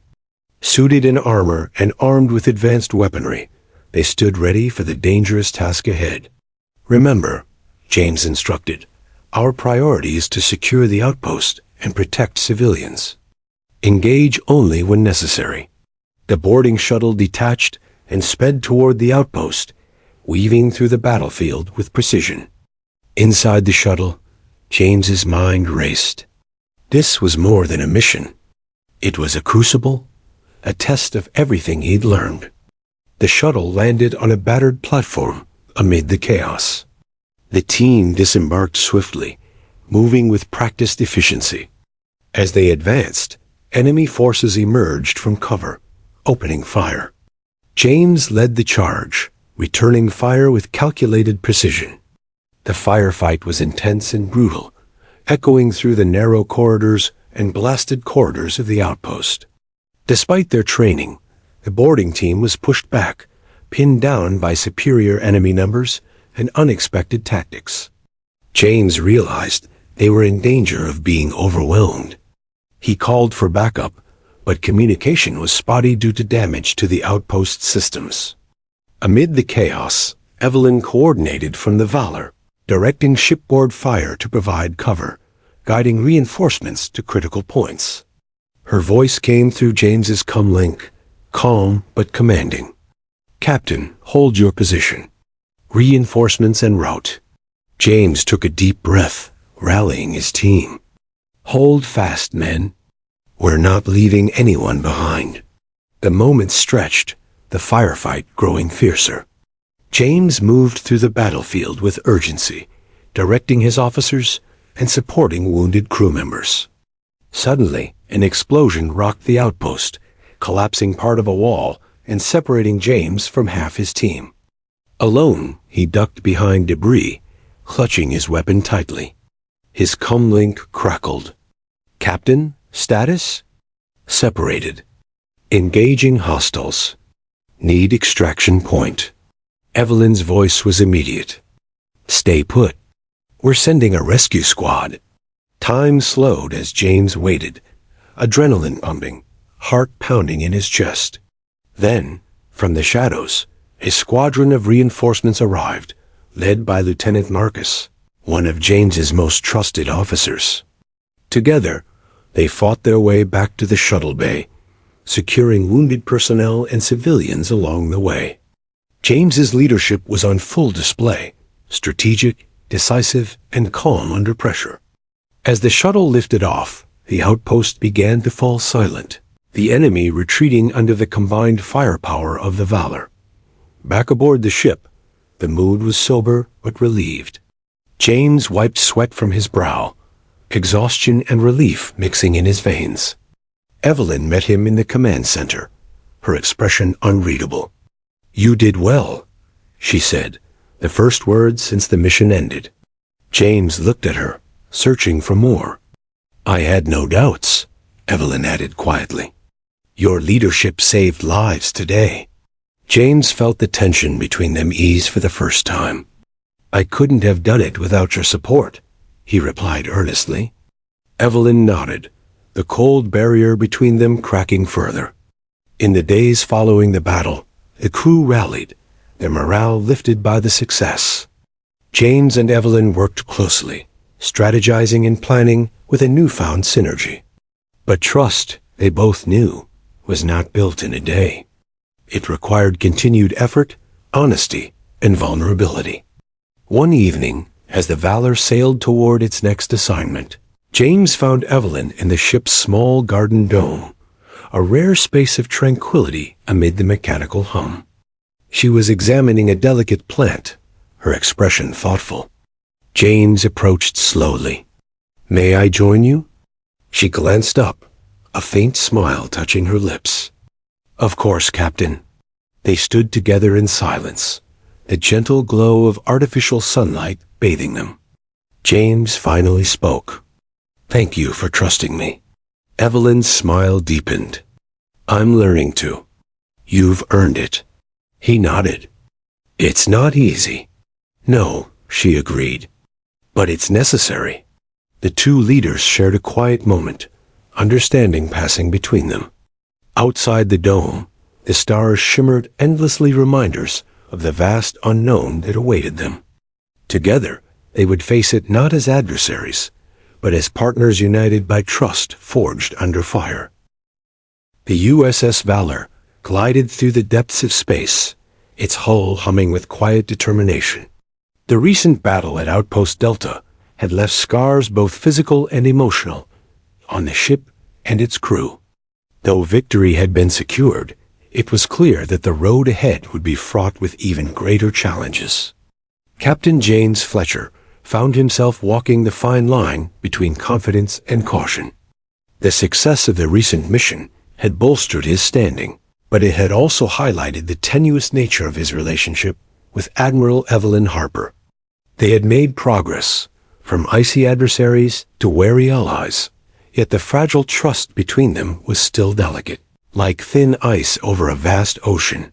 Suited in armor and armed with advanced weaponry, they stood ready for the dangerous task ahead. Remember, James instructed, our priority is to secure the outpost and protect civilians. Engage only when necessary. The boarding shuttle detached and sped toward the outpost, weaving through the battlefield with precision. Inside the shuttle, James's mind raced. This was more than a mission. It was a crucible, a test of everything he'd learned. The shuttle landed on a battered platform amid the chaos. The team disembarked swiftly, moving with practiced efficiency. As they advanced, enemy forces emerged from cover, opening fire. James led the charge, returning fire with calculated precision. The firefight was intense and brutal, echoing through the narrow corridors and blasted corridors of the outpost. Despite their training, the boarding team was pushed back, pinned down by superior enemy numbers and unexpected tactics. James realized they were in danger of being overwhelmed. He called for backup, but communication was spotty due to damage to the outpost systems. Amid the chaos, Evelyn coordinated from the Valor, directing shipboard fire to provide cover, guiding reinforcements to critical points. Her voice came through James's comlink, calm but commanding. Captain, hold your position. Reinforcements en route. James took a deep breath, rallying his team. Hold fast, men. We're not leaving anyone behind. The moments stretched, the firefight growing fiercer. James moved through the battlefield with urgency, directing his officers and supporting wounded crew members. Suddenly, an explosion rocked the outpost, collapsing part of a wall and separating James from half his team. Alone, he ducked behind debris, clutching his weapon tightly. His comlink crackled. Captain, status? Separated. Engaging hostiles. Need extraction point. Evelyn's voice was immediate. Stay put. We're sending a rescue squad. Time slowed as James waited, adrenaline pumping, heart pounding in his chest. Then, from the shadows, a squadron of reinforcements arrived, led by Lieutenant Marcus, one of James's most trusted officers. Together, they fought their way back to the shuttle bay, securing wounded personnel and civilians along the way. James's leadership was on full display, strategic, decisive, and calm under pressure. As the shuttle lifted off, the outpost began to fall silent, the enemy retreating under the combined firepower of the Valor. Back aboard the ship, the mood was sober but relieved. James wiped sweat from his brow, exhaustion and relief mixing in his veins. Evelyn met him in the command center, her expression unreadable. "You did well," she said, the first words since the mission ended. James looked at her, searching for more. "I had no doubts," Evelyn added quietly. "Your leadership saved lives today." James felt the tension between them ease for the first time. "I couldn't have done it without your support," he replied earnestly. Evelyn nodded, the cold barrier between them cracking further. In the days following the battle, the crew rallied, their morale lifted by the success. James and Evelyn worked closely, strategizing and planning with a newfound synergy. But trust, they both knew, was not built in a day. It required continued effort, honesty, and vulnerability. One evening, as the Valor sailed toward its next assignment, James found Evelyn in the ship's small garden dome, a rare space of tranquility amid the mechanical hum. She was examining a delicate plant, her expression thoughtful. James approached slowly. "May I join you?" She glanced up, a faint smile touching her lips. "Of course, Captain." They stood together in silence, the gentle glow of artificial sunlight bathing them. James finally spoke. "Thank you for trusting me." Evelyn's smile deepened. "I'm learning to. You've earned it." He nodded. "It's not easy." "No," she agreed. "But it's necessary." The two leaders shared a quiet moment, understanding passing between them. Outside the dome, the stars shimmered endlessly reminders of the vast unknown that awaited them. Together, they would face it not as adversaries, but as partners united by trust forged under fire. The USS Valor glided through the depths of space, its hull humming with quiet determination. The recent battle at Outpost Delta had left scars both physical and emotional on the ship and its crew. Though victory had been secured, it was clear that the road ahead would be fraught with even greater challenges. Captain James Fletcher found himself walking the fine line between confidence and caution. The success of the recent mission had bolstered his standing, but it had also highlighted the tenuous nature of his relationship with Admiral Evelyn Harper. They had made progress, from icy adversaries to wary allies, yet the fragile trust between them was still delicate, like thin ice over a vast ocean.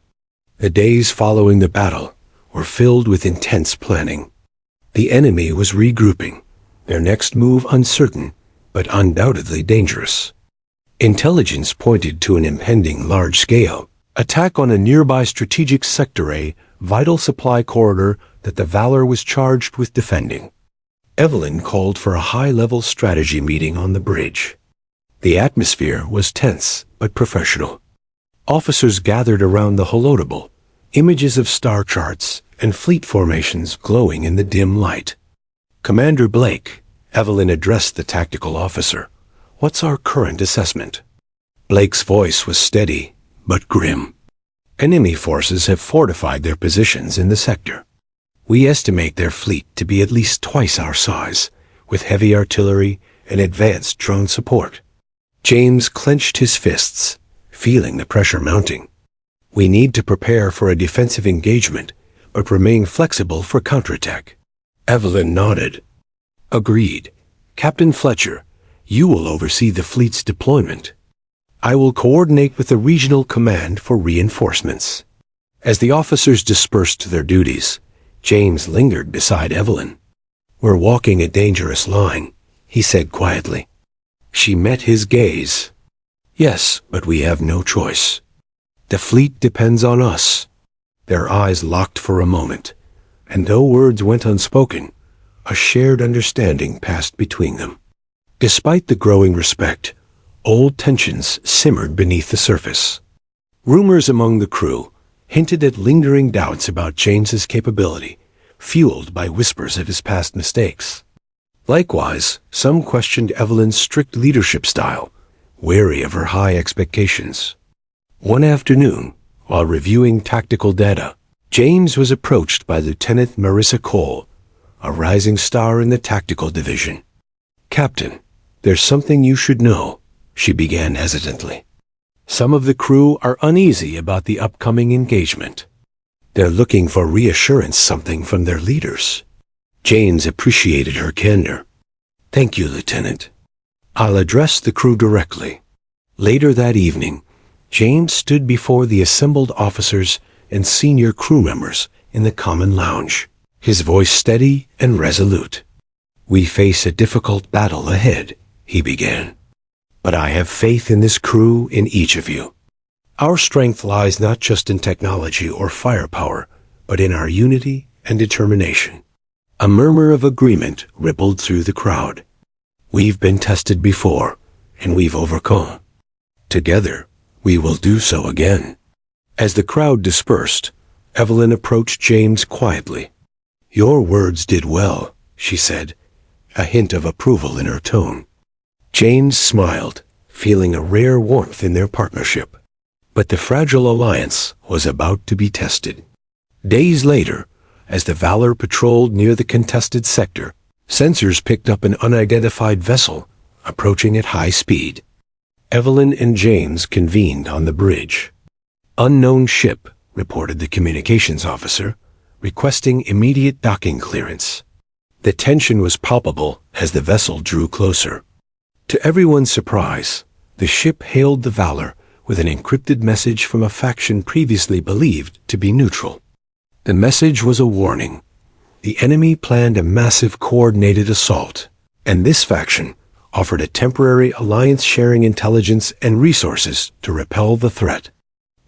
The days following the battle were filled with intense planning. The enemy was regrouping, their next move uncertain, but undoubtedly dangerous. Intelligence pointed to an impending large-scale attack on a nearby strategic sector, a vital supply corridor that the Valor was charged with defending. Evelyn called for a high-level strategy meeting on the bridge. The atmosphere was tense but professional. Officers gathered around the holotable, images of star charts and fleet formations glowing in the dim light. "Commander Blake," Evelyn addressed the tactical officer, "what's our current assessment?" Blake's voice was steady but grim. "Enemy forces have fortified their positions in the sector. We estimate their fleet to be at least twice our size, with heavy artillery and advanced drone support." James clenched his fists, feeling the pressure mounting. "We need to prepare for a defensive engagement, but remain flexible for counterattack." Evelyn nodded. "Agreed. Captain Fletcher, you will oversee the fleet's deployment. I will coordinate with the regional command for reinforcements." As the officers dispersed to their duties, James lingered beside Evelyn. "We're walking a dangerous line," he said quietly. She met his gaze. "Yes, but we have no choice. The fleet depends on us." Their eyes locked for a moment, and though words went unspoken, a shared understanding passed between them. Despite the growing respect, old tensions simmered beneath the surface. Rumors among the crew hinted at lingering doubts about James's capability, fueled by whispers of his past mistakes. Likewise, some questioned Evelyn's strict leadership style, wary of her high expectations. One afternoon, while reviewing tactical data, James was approached by Lieutenant Marissa Cole, a rising star in the tactical division. "Captain, there's something you should know," she began hesitantly. "Some of the crew are uneasy about the upcoming engagement. They're looking for reassurance, something from their leaders." James appreciated her candor. "Thank you, Lieutenant. I'll address the crew directly." Later that evening, James stood before the assembled officers and senior crew members in the common lounge, his voice steady and resolute. "We face a difficult battle ahead," he began. "But I have faith in this crew, in each of you. Our strength lies not just in technology or firepower, but in our unity and determination." A murmur of agreement rippled through the crowd. "We've been tested before, and we've overcome. Together, we will do so again." As the crowd dispersed, Evelyn approached James quietly. "Your words did well," she said, a hint of approval in her tone. James smiled, feeling a rare warmth in their partnership. But the fragile alliance was about to be tested. Days later, as the Valor patrolled near the contested sector, sensors picked up an unidentified vessel approaching at high speed. Evelyn and James convened on the bridge. "Unknown ship," reported the communications officer, requesting immediate docking clearance. The tension was palpable as the vessel drew closer. To everyone's surprise, the ship hailed the Valor with an encrypted message from a faction previously believed to be neutral. The message was a warning. The enemy planned a massive coordinated assault, and this faction offered a temporary alliance sharing intelligence and resources to repel the threat.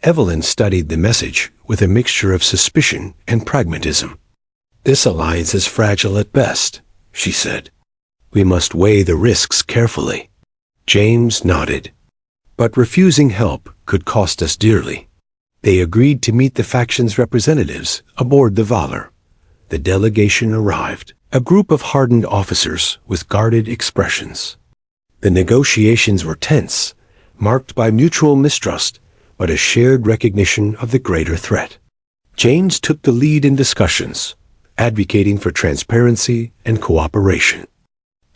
Evelyn studied the message with a mixture of suspicion and pragmatism. "This alliance is fragile at best," she said. "We must weigh the risks carefully." James nodded. "But refusing help could cost us dearly." They agreed to meet the faction's representatives aboard the Valor. The delegation arrived, a group of hardened officers with guarded expressions. The negotiations were tense, marked by mutual mistrust, but a shared recognition of the greater threat. James took the lead in discussions, advocating for transparency and cooperation.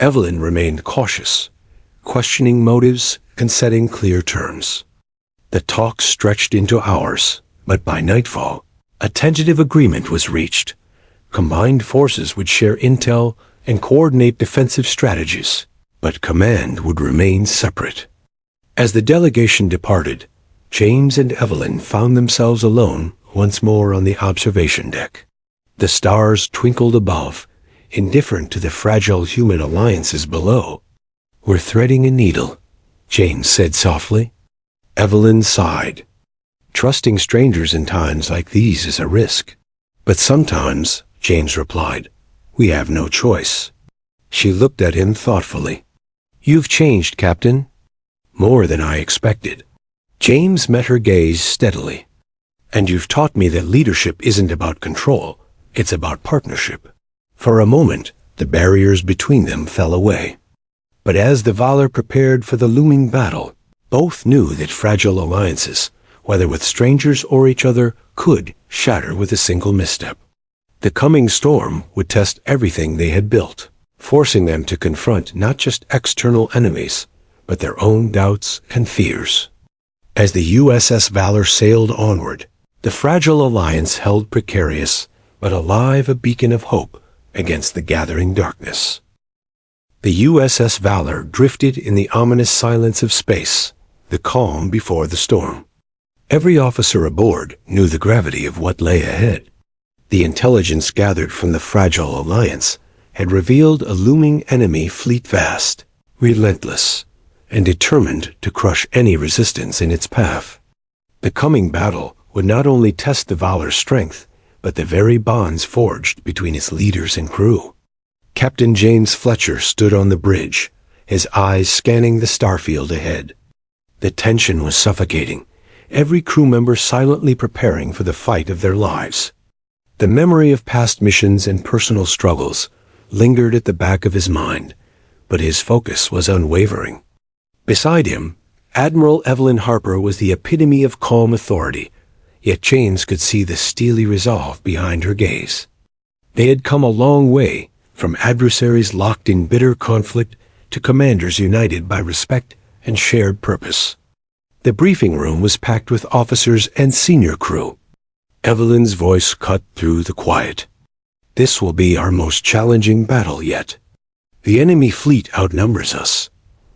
Evelyn remained cautious, questioning motives and setting clear terms. The talks stretched into hours, but by nightfall, a tentative agreement was reached. Combined forces would share intel and coordinate defensive strategies, but command would remain separate. As the delegation departed, James and Evelyn found themselves alone once more on the observation deck. The stars twinkled above, indifferent to the fragile human alliances below. "We're threading a needle," James said softly. Evelyn sighed. "Trusting strangers in times like these is a risk." "But sometimes," James replied, "we have no choice." She looked at him thoughtfully. "You've changed, Captain." "More than I expected." James met her gaze steadily. "And you've taught me that leadership isn't about control, it's about partnership." For a moment, the barriers between them fell away. But as the Valor prepared for the looming battle, both knew that fragile alliances, whether with strangers or each other, could shatter with a single misstep. The coming storm would test everything they had built, forcing them to confront not just external enemies, but their own doubts and fears. As the USS Valor sailed onward, the fragile alliance held precarious, but alive a beacon of hope against the gathering darkness. The USS Valor drifted in the ominous silence of space, the calm before the storm. Every officer aboard knew the gravity of what lay ahead. The intelligence gathered from the fragile alliance had revealed a looming enemy fleet vast, relentless, and determined to crush any resistance in its path. The coming battle would not only test the Valor's strength, but the very bonds forged between its leaders and crew. Captain James Fletcher stood on the bridge, his eyes scanning the starfield ahead. The tension was suffocating, every crew member silently preparing for the fight of their lives. The memory of past missions and personal struggles lingered at the back of his mind, but his focus was unwavering. Beside him, Admiral Evelyn Harper was the epitome of calm authority, yet James could see the steely resolve behind her gaze. They had come a long way, from adversaries locked in bitter conflict to commanders united by respect and shared purpose. The briefing room was packed with officers and senior crew. Evelyn's voice cut through the quiet. "This will be our most challenging battle yet. The enemy fleet outnumbers us,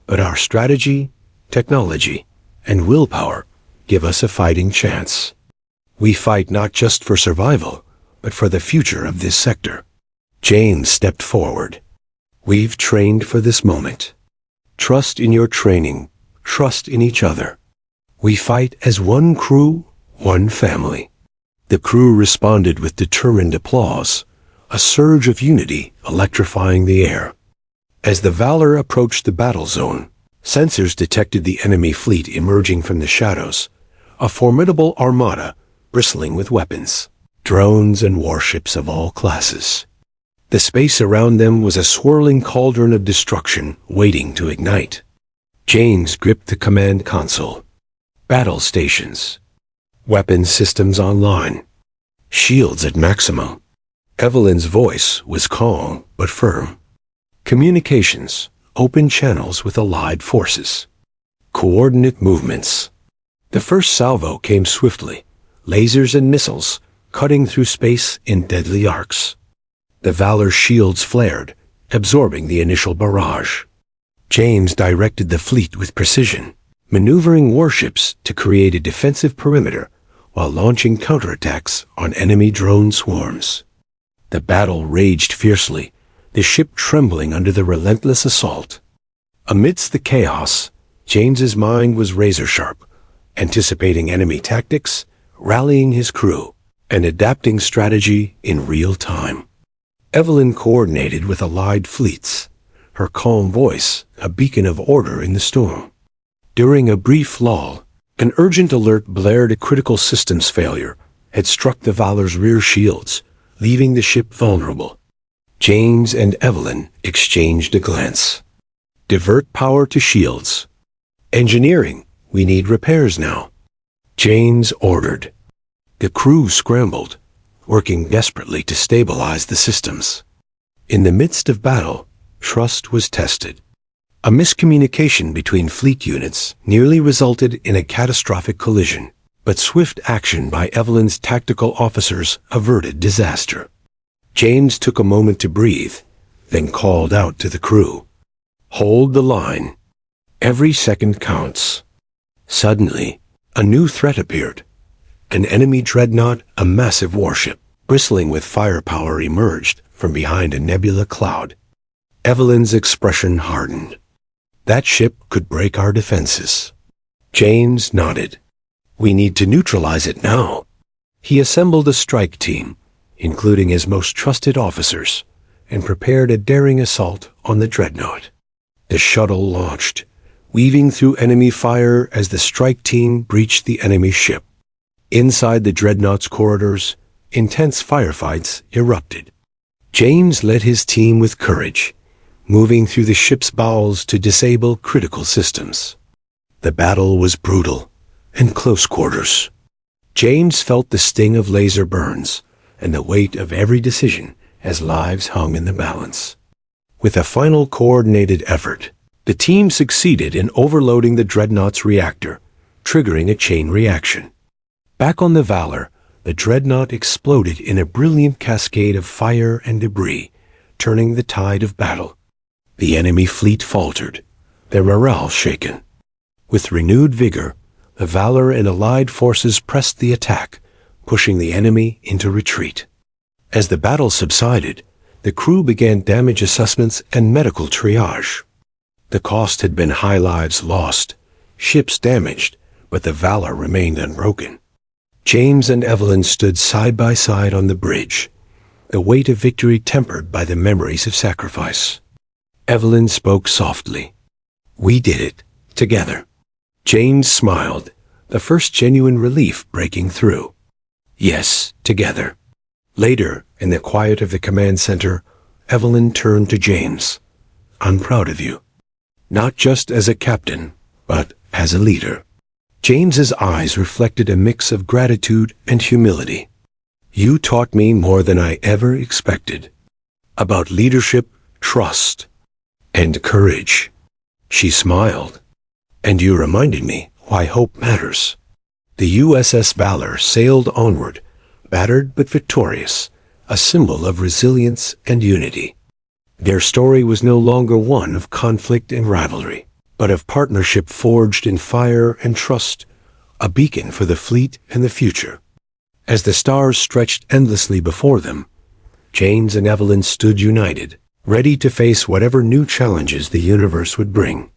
but our strategy, technology, and willpower give us a fighting chance. We fight not just for survival, but for the future of this sector." James stepped forward. "We've trained for this moment. Trust in your training, trust in each other. We fight as one crew, one family." The crew responded with determined applause, a surge of unity electrifying the air. As the Valor approached the battle zone, sensors detected the enemy fleet emerging from the shadows, a formidable armada bristling with weapons, drones and warships of all classes. The space around them was a swirling cauldron of destruction waiting to ignite. James gripped the command console. Battle stations. Weapon systems online. Shields at maximum. Evelyn's voice was calm but firm. Communications. Open channels with allied forces. Coordinate movements. The first salvo came swiftly, lasers and missiles cutting through space in deadly arcs. The Valor's shields flared, absorbing the initial barrage. James directed the fleet with precision, maneuvering warships to create a defensive perimeter while launching counterattacks on enemy drone swarms. The battle raged fiercely, the ship trembling under the relentless assault. Amidst the chaos, James's mind was razor-sharp, anticipating enemy tactics, rallying his crew, and adapting strategy in real time. Evelyn coordinated with allied fleets, her calm voice a beacon of order in the storm. During a brief lull, an urgent alert blared. A critical systems failure had struck the Valor's rear shields, leaving the ship vulnerable. James and Evelyn exchanged a glance. "Divert power to shields. Engineering, we need repairs now," James ordered. The crew scrambled, working desperately to stabilize the systems. In the midst of battle, trust was tested. A miscommunication between fleet units nearly resulted in a catastrophic collision, but swift action by Evelyn's tactical officers averted disaster. James took a moment to breathe, then called out to the crew. "Hold the line. Every second counts." Suddenly, a new threat appeared. An enemy dreadnought, a massive warship, bristling with firepower, emerged from behind a nebula cloud. Evelyn's expression hardened. "That ship could break our defenses." James nodded. "We need to neutralize it now." He assembled a strike team, including his most trusted officers, and prepared a daring assault on the dreadnought. The shuttle launched, weaving through enemy fire as the strike team breached the enemy ship. Inside the dreadnought's corridors, intense firefights erupted. James led his team with courage, moving through the ship's bowels to disable critical systems. The battle was brutal and close quarters. James felt the sting of laser burns and the weight of every decision as lives hung in the balance. With a final coordinated effort, the team succeeded in overloading the dreadnought's reactor, triggering a chain reaction. Back on the Valor, the dreadnought exploded in a brilliant cascade of fire and debris, turning the tide of battle. The enemy fleet faltered, their morale shaken. With renewed vigor, the Valor and allied forces pressed the attack, pushing the enemy into retreat. As the battle subsided, the crew began damage assessments and medical triage. The cost had been high: lives lost, ships damaged, but the Valor remained unbroken. James and Evelyn stood side by side on the bridge, the weight of victory tempered by the memories of sacrifice. Evelyn spoke softly. "We did it, together." James smiled, the first genuine relief breaking through. "Yes, together." Later, in the quiet of the command center, Evelyn turned to James. "I'm proud of you. Not just as a captain, but as a leader." James's eyes reflected a mix of gratitude and humility. "You taught me more than I ever expected. About leadership, trust, and courage." She smiled. "And you reminded me why hope matters." The USS Valor sailed onward, battered but victorious, a symbol of resilience and unity. Their story was no longer one of conflict and rivalry, but of partnership forged in fire and trust, a beacon for the fleet and the future. As the stars stretched endlessly before them, James and Evelyn stood united, ready to face whatever new challenges the universe would bring.